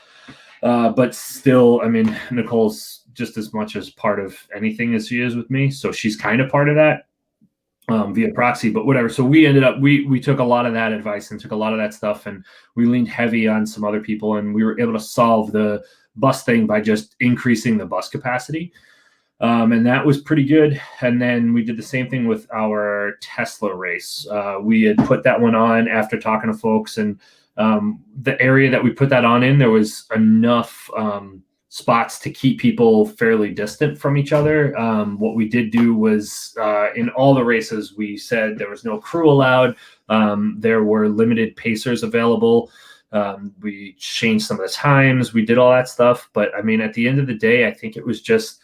But still, I mean, Nicole's just as much as part of anything as she is with me. So she's kind of part of that via proxy, but whatever. So we ended up, we took a lot of that advice and took a lot of that stuff, and we leaned heavy on some other people, and we were able to solve the bus thing by just increasing the bus capacity. And that was pretty good. And then we did the same thing with our Tesla race. We had put that one on after talking to folks, and the area that we put that on in, there was enough spots to keep people fairly distant from each other. What we did do was in all the races, we said there was no crew allowed. There were limited pacers available. We changed some of the times. We did all that stuff. But I mean, at the end of the day, I think it was just,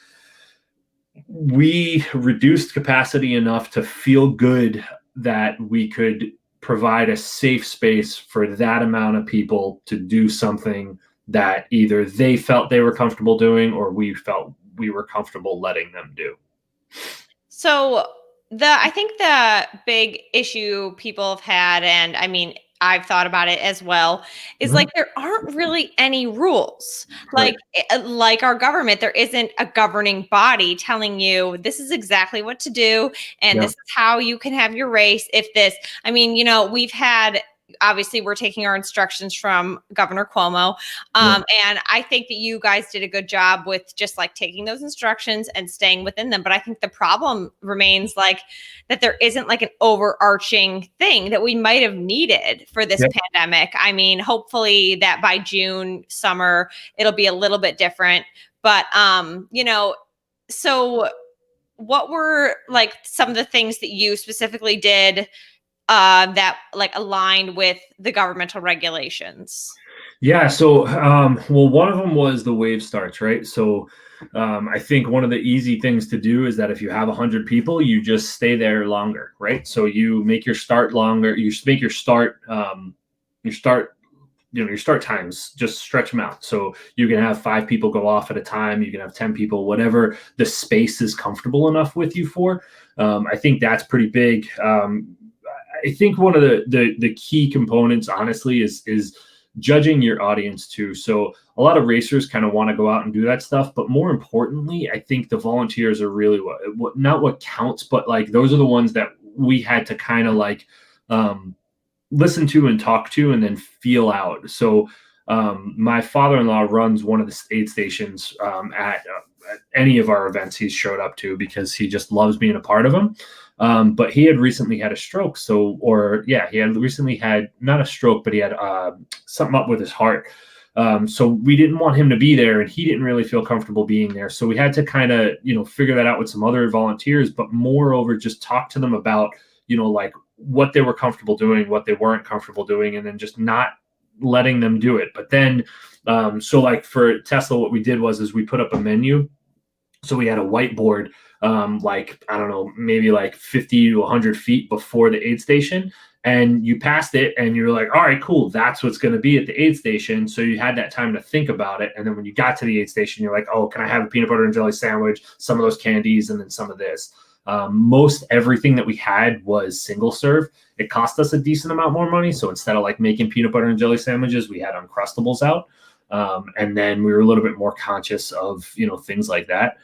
we reduced capacity enough to feel good that we could provide a safe space for that amount of people to do something that either they felt they were comfortable doing or we felt we were comfortable letting them do. So I think the big issue people have had, and I mean, I've thought about it as well, is like there aren't really any rules. Right. Like our government, there isn't a governing body telling you this is exactly what to do and Yeah. this is how you can have your race. If this, I mean, we've had, obviously we're taking our instructions from Governor Cuomo. And I think that you guys did a good job with just like taking those instructions and staying within them. But I think the problem remains like that there isn't like an overarching thing that we might have needed for this pandemic. I mean, hopefully that by June, summer, it'll be a little bit different. But, so what were like some of the things that you specifically did that like aligned with the governmental regulations? Yeah. So, well, one of them was the wave starts, right? So, I think one of the easy things to do is that if you have 100 people, you just stay there longer, right? So you make your start longer. You make your start, your start times, just stretch them out. So you can have 5 people go off at a time. You can have 10 people, whatever the space is comfortable enough with you for. I think that's pretty big. I think one of the key components, honestly, is judging your audience too. So a lot of racers kind of want to go out and do that stuff, but more importantly, I think the volunteers are really what not what counts, but like those are the ones that we had to kind of like listen to and talk to and then feel out. So my father-in-law runs one of the aid stations at any of our events he's showed up to because he just loves being a part of them. But he had recently had a stroke. He had recently had not a stroke, but he had something up with his heart. So we didn't want him to be there, and he didn't really feel comfortable being there. So we had to kind of, figure that out with some other volunteers, but moreover, just talk to them about, like what they were comfortable doing, what they weren't comfortable doing, and then just not letting them do it. But then, so like for Tesla, what we did is we put up a menu. So we had a whiteboard, like, I don't know, maybe like 50 to 100 feet before the aid station. And you passed it and you're like, all right, cool. That's what's going to be at the aid station. So you had that time to think about it. And then when you got to the aid station, you're like, oh, can I have a peanut butter and jelly sandwich, some of those candies, and then some of this. Most everything that we had was single serve. It cost us a decent amount more money. So instead of like making peanut butter and jelly sandwiches, we had Uncrustables out. And then we were a little bit more conscious of, things like that.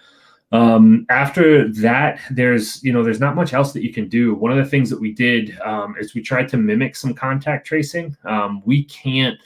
After that, there's not much else that you can do. One of the things that we did is we tried to mimic some contact tracing. We can't,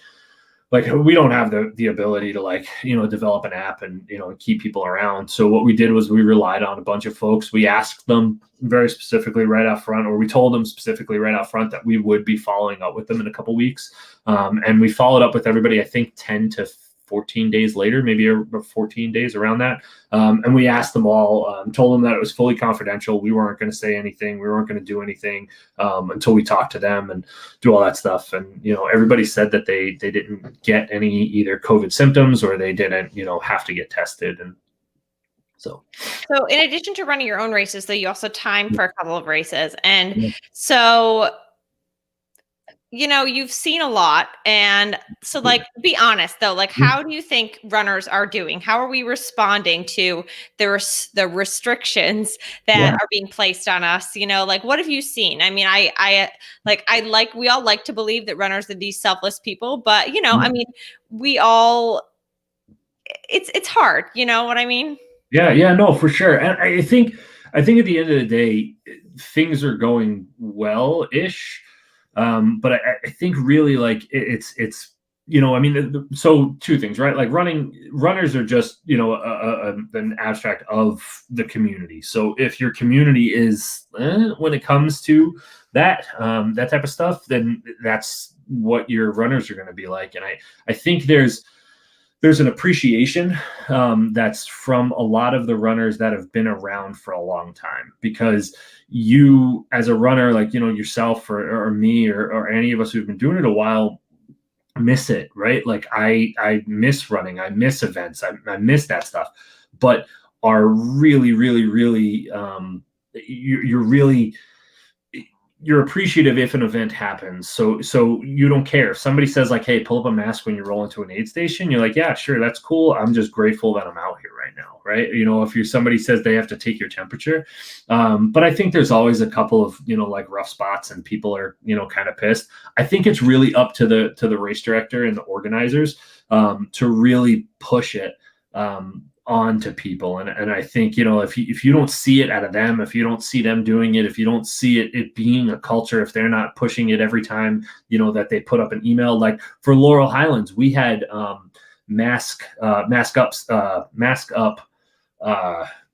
like, we don't have the ability to develop an app and, keep people around. So what we did was we relied on a bunch of folks. We asked them very specifically right out front, or we told them specifically right out front that we would be following up with them in a couple weeks. And we followed up with everybody, I think 10 to 14 days later, maybe 14 days around that. And we asked them all, told them that it was fully confidential. We weren't going to say anything. We weren't going to do anything until we talked to them and do all that stuff. And, everybody said that they didn't get any either COVID symptoms or they didn't, have to get tested. And so in addition to running your own races, though, you also timed for a couple of races. And so you've seen a lot. And so, like, be honest though, like, how do you think runners are doing? How are we responding to the restrictions that Yeah. are being placed on us? Like, what have you seen? I mean, we all like to believe that runners are these selfless people, but I mean, we all, it's hard. You know what I mean? Yeah, no, for sure. And I think at the end of the day, things are going well-ish. But I think really like it's I mean, so two things, right? Like runners are just an abstract of the community. So if your community is when it comes to that type of stuff, then that's what your runners are going to be like. And I think there's an appreciation that's from a lot of the runners that have been around for a long time, because you as a runner, like yourself or me or any of us who've been doing it a while, miss it, right? Like I miss running, I miss events, I miss that stuff, but are really really really you're really you're appreciative if an event happens. So you don't care if somebody says like, "Hey, pull up a mask when you roll into an aid station." You're like, "Yeah, sure, that's cool. I'm just grateful that I'm out here right now." Right? If somebody says they have to take your temperature, but I think there's always a couple of like rough spots and people are kind of pissed. I think it's really up to the race director and the organizers to really push it. On to people, and I think if you don't see it out of them, if you don't see them doing it, if you don't see it being a culture, if they're not pushing it every time that they put up an email, like for Laurel Highlands we had mask up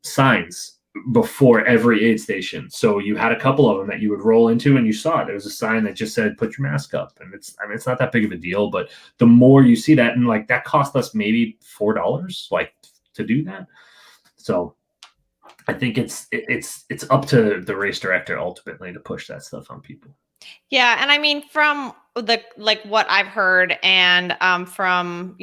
signs before every aid station. So you had a couple of them that you would roll into and you saw it. There was a sign that just said, "Put your mask up." And it's not that big of a deal, but the more you see that, and like that cost us maybe $4, like to do that. So I think it's up to the race director ultimately to push that stuff on people. Yeah, and I mean, from what I've heard, and from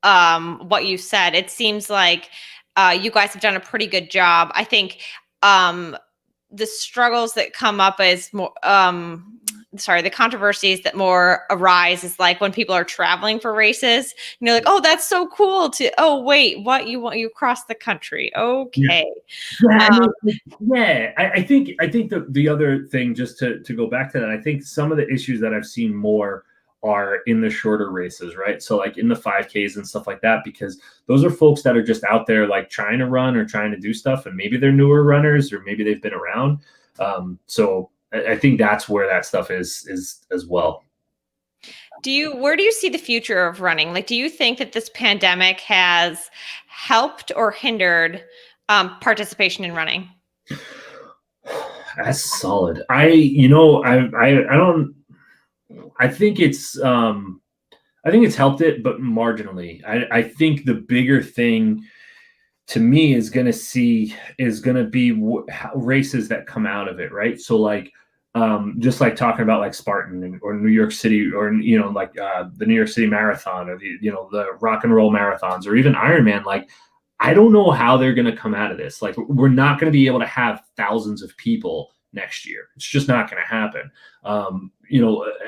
what you said, it seems like you guys have done a pretty good job. I think the struggles that come up is more the controversies that more arise is like when people are traveling for races, like, "Oh, that's so cool to, oh wait, what, you cross the country, okay." Yeah, um, I think the other thing, just to go back to that, I think some of the issues that I've seen more are in the shorter races, right? So like in the 5Ks and stuff like that, because those are folks that are just out there like trying to run or trying to do stuff, and maybe they're newer runners or maybe they've been around. So I think that's where that stuff is as well. where do you see the future of running? Like, do you think that this pandemic has helped or hindered participation in running? That's solid. I don't. I think it's helped it, but marginally. I think the bigger thing to me is going to be races that come out of it, right? So like just like talking about like Spartan or New York City, or like the New York City Marathon, or the Rock and Roll marathons, or even Ironman. Like I don't know how they're going to come out of this. Like we're not going to be able to have thousands of people next year. It's just not going to happen.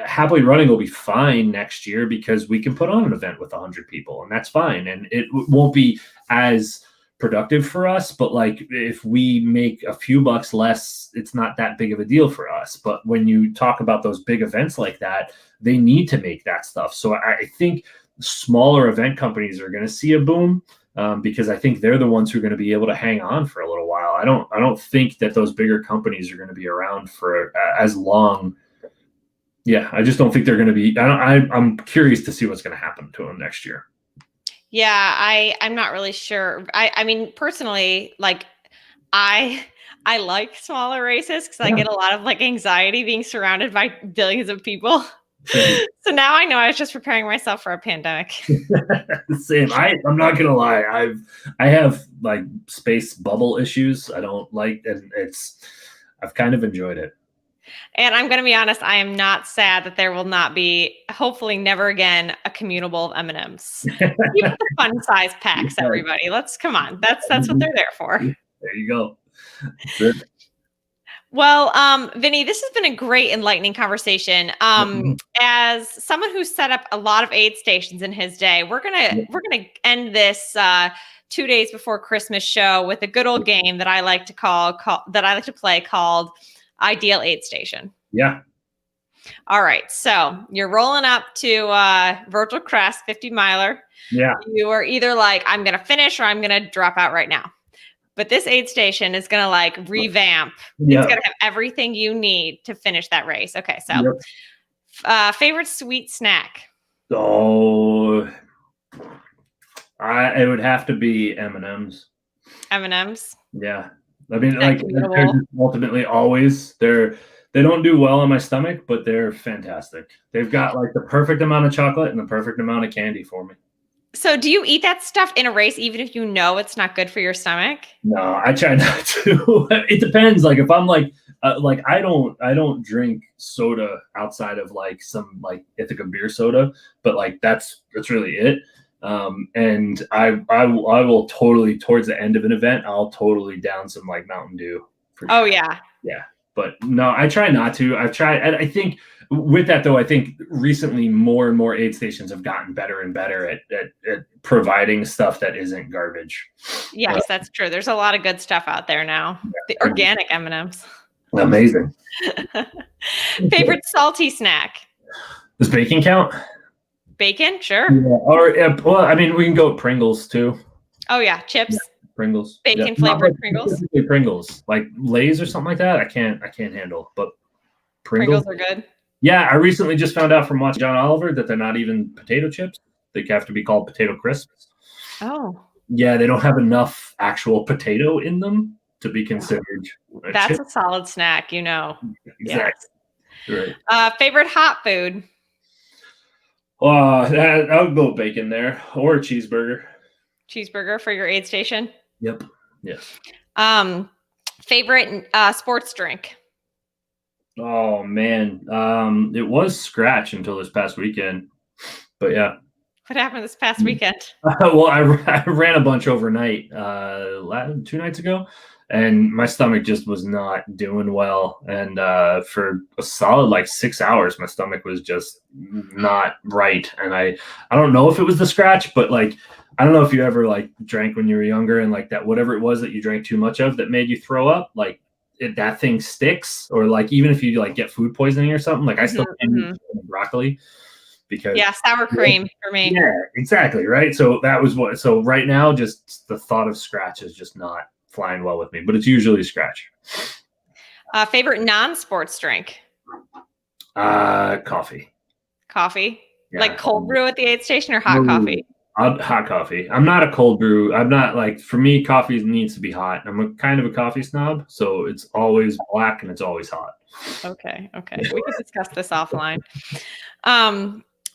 Happily Running will be fine next year because we can put on an event with 100 people, and that's fine. And it won't be as productive for us, but like if we make a few bucks less, it's not that big of a deal for us. But when you talk about those big events like that, they need to make that stuff. So I think smaller event companies are going to see a boom. Because I think they're the ones who are going to be able to hang on for a little while. I don't think that those bigger companies are going to be around for as long. Yeah, I just don't think they're going to be. I'm curious to see what's going to happen to them next year. Yeah, I'm not really sure. I mean, personally, like I I like smaller races because I get a lot of like anxiety being surrounded by billions of people. Same. So now I know I was just preparing myself for a pandemic. Same. I'm not gonna lie. I have like space bubble issues. I don't like, and I've kind of enjoyed it. And I'm going to be honest, I am not sad that there will not be, hopefully never again, a commutable of M&Ms. Keep the fun size packs, everybody. Let's come on. That's what they're there for. There you go. That's it. Well, Vinny, this has been a great, enlightening conversation. Mhm. As someone who's set up a lot of aid stations in his day, we're gonna end this 2 days before Christmas show with a good old game that I like to that I like to play called Ideal Aid Station. Yeah. All right, so you're rolling up to Virgil Crest 50 miler. Yeah. You are either like, I'm gonna finish or I'm gonna drop out right now. But this aid station is going to like revamp. It's Yeah. going to have everything you need to finish that race. Okay. So, Yep. favorite sweet snack? So it would have to be M&Ms. M&Ms. Yeah. I mean, That like they're just ultimately always they don't do well on my stomach, but they're fantastic. They've got like the perfect amount of chocolate and the perfect amount of candy for me. So do you eat that stuff in a race even if you know it's not good for your stomach? No, I try not to. It depends. Like if I'm like I don't drink soda outside of like some like Ithaca beer soda, but like that's really it. And I will totally towards the end of an event, I'll totally down some like Mountain Dew. For Oh sure. yeah. Yeah. But no, I try not to. I've tried, and I think with that though, I think recently more and more aid stations have gotten better and better at providing stuff that isn't garbage. Yes, that's true. There's a lot of good stuff out there now. The organic M&Ms. Amazing. Favorite salty snack? Does bacon count? Bacon, sure. Yeah. Or well, I mean, we can go with Pringles too. Oh yeah, chips. Yeah. Pringles, bacon flavored Pringles. Pringles, like Lay's or something like that. I can't handle, but Pringles are good. Yeah, I recently just found out from watching John Oliver that they're not even potato chips. They have to be called potato crisps. Oh. Yeah, they don't have enough actual potato in them to be considered. That's a solid snack, you know. Exactly. Yes. Right. Favorite hot food? I would go bacon there or a cheeseburger. Cheeseburger for your aid station? Yep. Yes. Favorite sports drink? Oh man, it was Scratch until this past weekend, but yeah. What happened this past weekend? Well, I ran a bunch overnight 2 nights ago, and my stomach just was not doing well. And for a solid like 6 hours, my stomach was just not right. And I don't know if it was the Scratch, but like I don't know if you ever like drank when you were younger and like that whatever it was that you drank too much of that made you throw up, like that thing sticks, or like even if you like get food poisoning or something, like I still can't eat broccoli because sour cream for me. Yeah, exactly. Right. So that was what. So right now, just the thought of Scratch is just not flying well with me, but it's usually Scratch. Favorite non-sports drink? Coffee. Coffee, yeah. Like cold brew at the aid station or hot coffee? Hot coffee. I'm not a cold brew. I'm not like, for me, coffee needs to be hot. I'm a kind of a coffee snob, so it's always black and it's always hot. Okay. We can discuss this offline.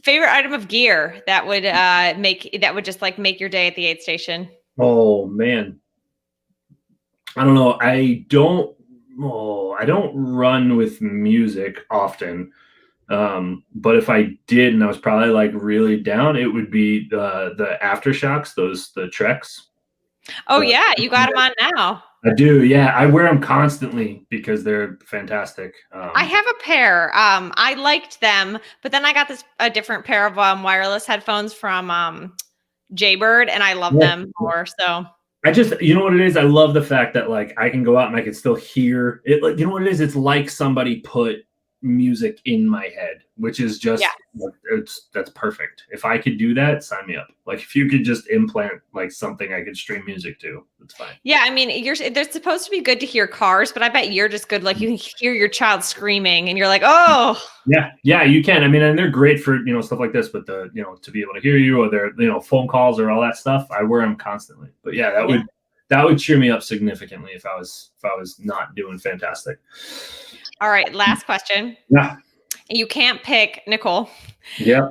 Favorite item of gear that would just like make your day at the aid station? Oh man, I don't know. I don't run with music often. But if I did and I was probably like really down, it would be the aftershocks, the Treks. Oh yeah, you got them on now. I do, yeah. I wear them constantly because they're fantastic. I have a pair. I liked them, but then I got a different pair of wireless headphones from Jaybird, and I love them more. So I just, you know what it is? I love the fact that like I can go out and I can still hear it. Like, you know what it is? It's like somebody put music in my head, which is just that's perfect. If I could do that, sign me up. Like if you could just implant like something I could stream music to, that's fine. Yeah, I mean, they're supposed to be good to hear cars, but I bet you're just good. Like you can hear your child screaming, and you're like, oh, yeah, you can. I mean, and they're great for stuff like this, but to be able to hear you, or their phone calls or all that stuff. I wear them constantly, but that would cheer me up significantly if I was not doing fantastic. All right, last question. Yeah. You can't pick Nicole. Yeah.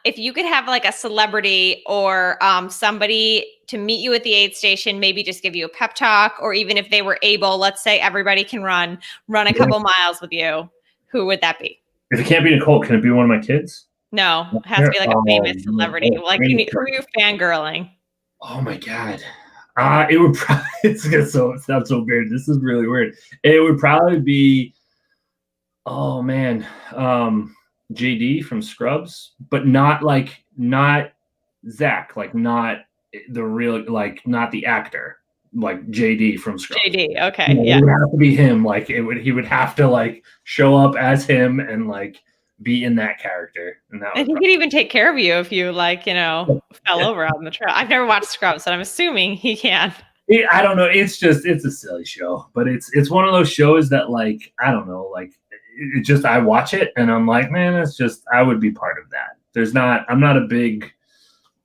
If you could have like a celebrity or somebody to meet you at the aid station, maybe just give you a pep talk, or even if they were able, let's say everybody can run a couple miles with you, who would that be? If it can't be Nicole, can it be one of my kids? No, it has to be like a famous celebrity. Like who are you fangirling? Oh my God. It would probably, it's gonna sound so weird. This is really weird. It would probably be, oh man, JD from Scrubs, but not Zach, like not the real, like not the actor, like JD from Scrubs. JD. Okay. Yeah, Yeah. it would have to be him. Like he would have to like show up as him and like be in that character, and that And would he could even take care of you if you like, fell yeah. over out in the trail. I've never watched Scrubs, but I'm assuming he can. I don't know. It's a silly show, but it's one of those shows that like I don't know, like it just I watch it and I'm like, man, it's just I would be part of that. I'm not a big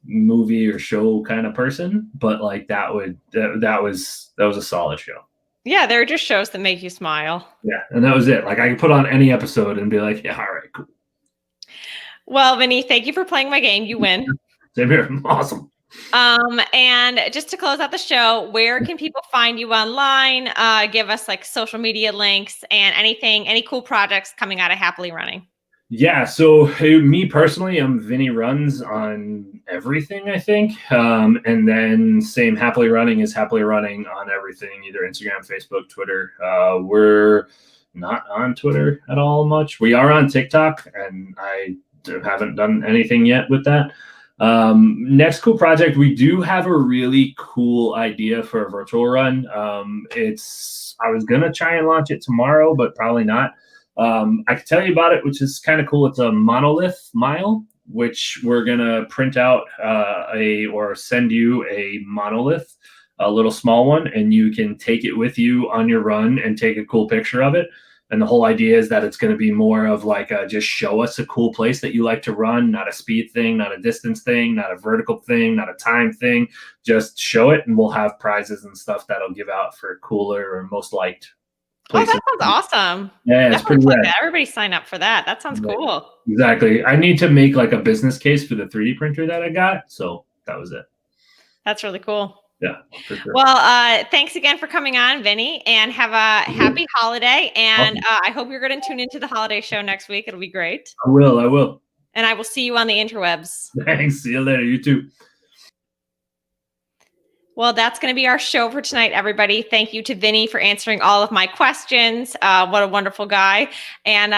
movie or show kind of person, but like that was a solid show. Yeah, there are just shows that make you smile. Yeah, and that was it. Like I could put on any episode and be like, yeah, all right, cool. Well, Vinny, thank you for playing my game. You win. Same here. Awesome. And just to close out the show, where can people find you online? Give us like social media links and any cool projects coming out of Happily Running. Yeah, so me personally, I'm Vinny Runs on everything, I think. And then same Happily Running is Happily Running on everything, either Instagram, Facebook, Twitter. We're not on Twitter at all much. We are on TikTok, and I haven't done anything yet with that. Next cool project, we do have a really cool idea for a virtual run. I was gonna try and launch it tomorrow, but probably not. I can tell you about it, which is kind of cool. It's a monolith mile, which we're gonna print out or send you a monolith, a little small one, and you can take it with you on your run and take a cool picture of it. And the whole idea is that it's going to be more of like just show us a cool place that you like to run, not a speed thing, not a distance thing, not a vertical thing, not a time thing. Just show it, and we'll have prizes and stuff that'll give out for cooler or most liked places. Oh, that sounds awesome. Yeah, it's pretty rad. Everybody sign up for that. That sounds cool. Exactly. I need to make like a business case for the 3D printer that I got. So that was it. That's really cool. Yeah, for sure. Well, thanks again for coming on, Vinny, and have a happy holiday. And I hope you're going to tune into the holiday show next week. It'll be great. I will. And I will see you on the interwebs. Thanks. See you later. You too. Well, that's going to be our show for tonight, everybody. Thank you to Vinny for answering all of my questions. What a wonderful guy. And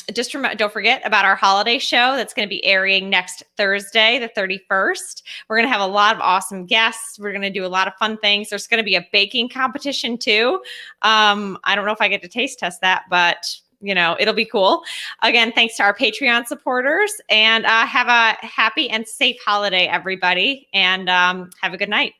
don't forget about our holiday show that's going to be airing next Thursday, the 31st. We're going to have a lot of awesome guests. We're going to do a lot of fun things. There's going to be a baking competition too. I don't know if I get to taste test that, but it'll be cool. Again, thanks to our Patreon supporters, and have a happy and safe holiday, everybody. And have a good night.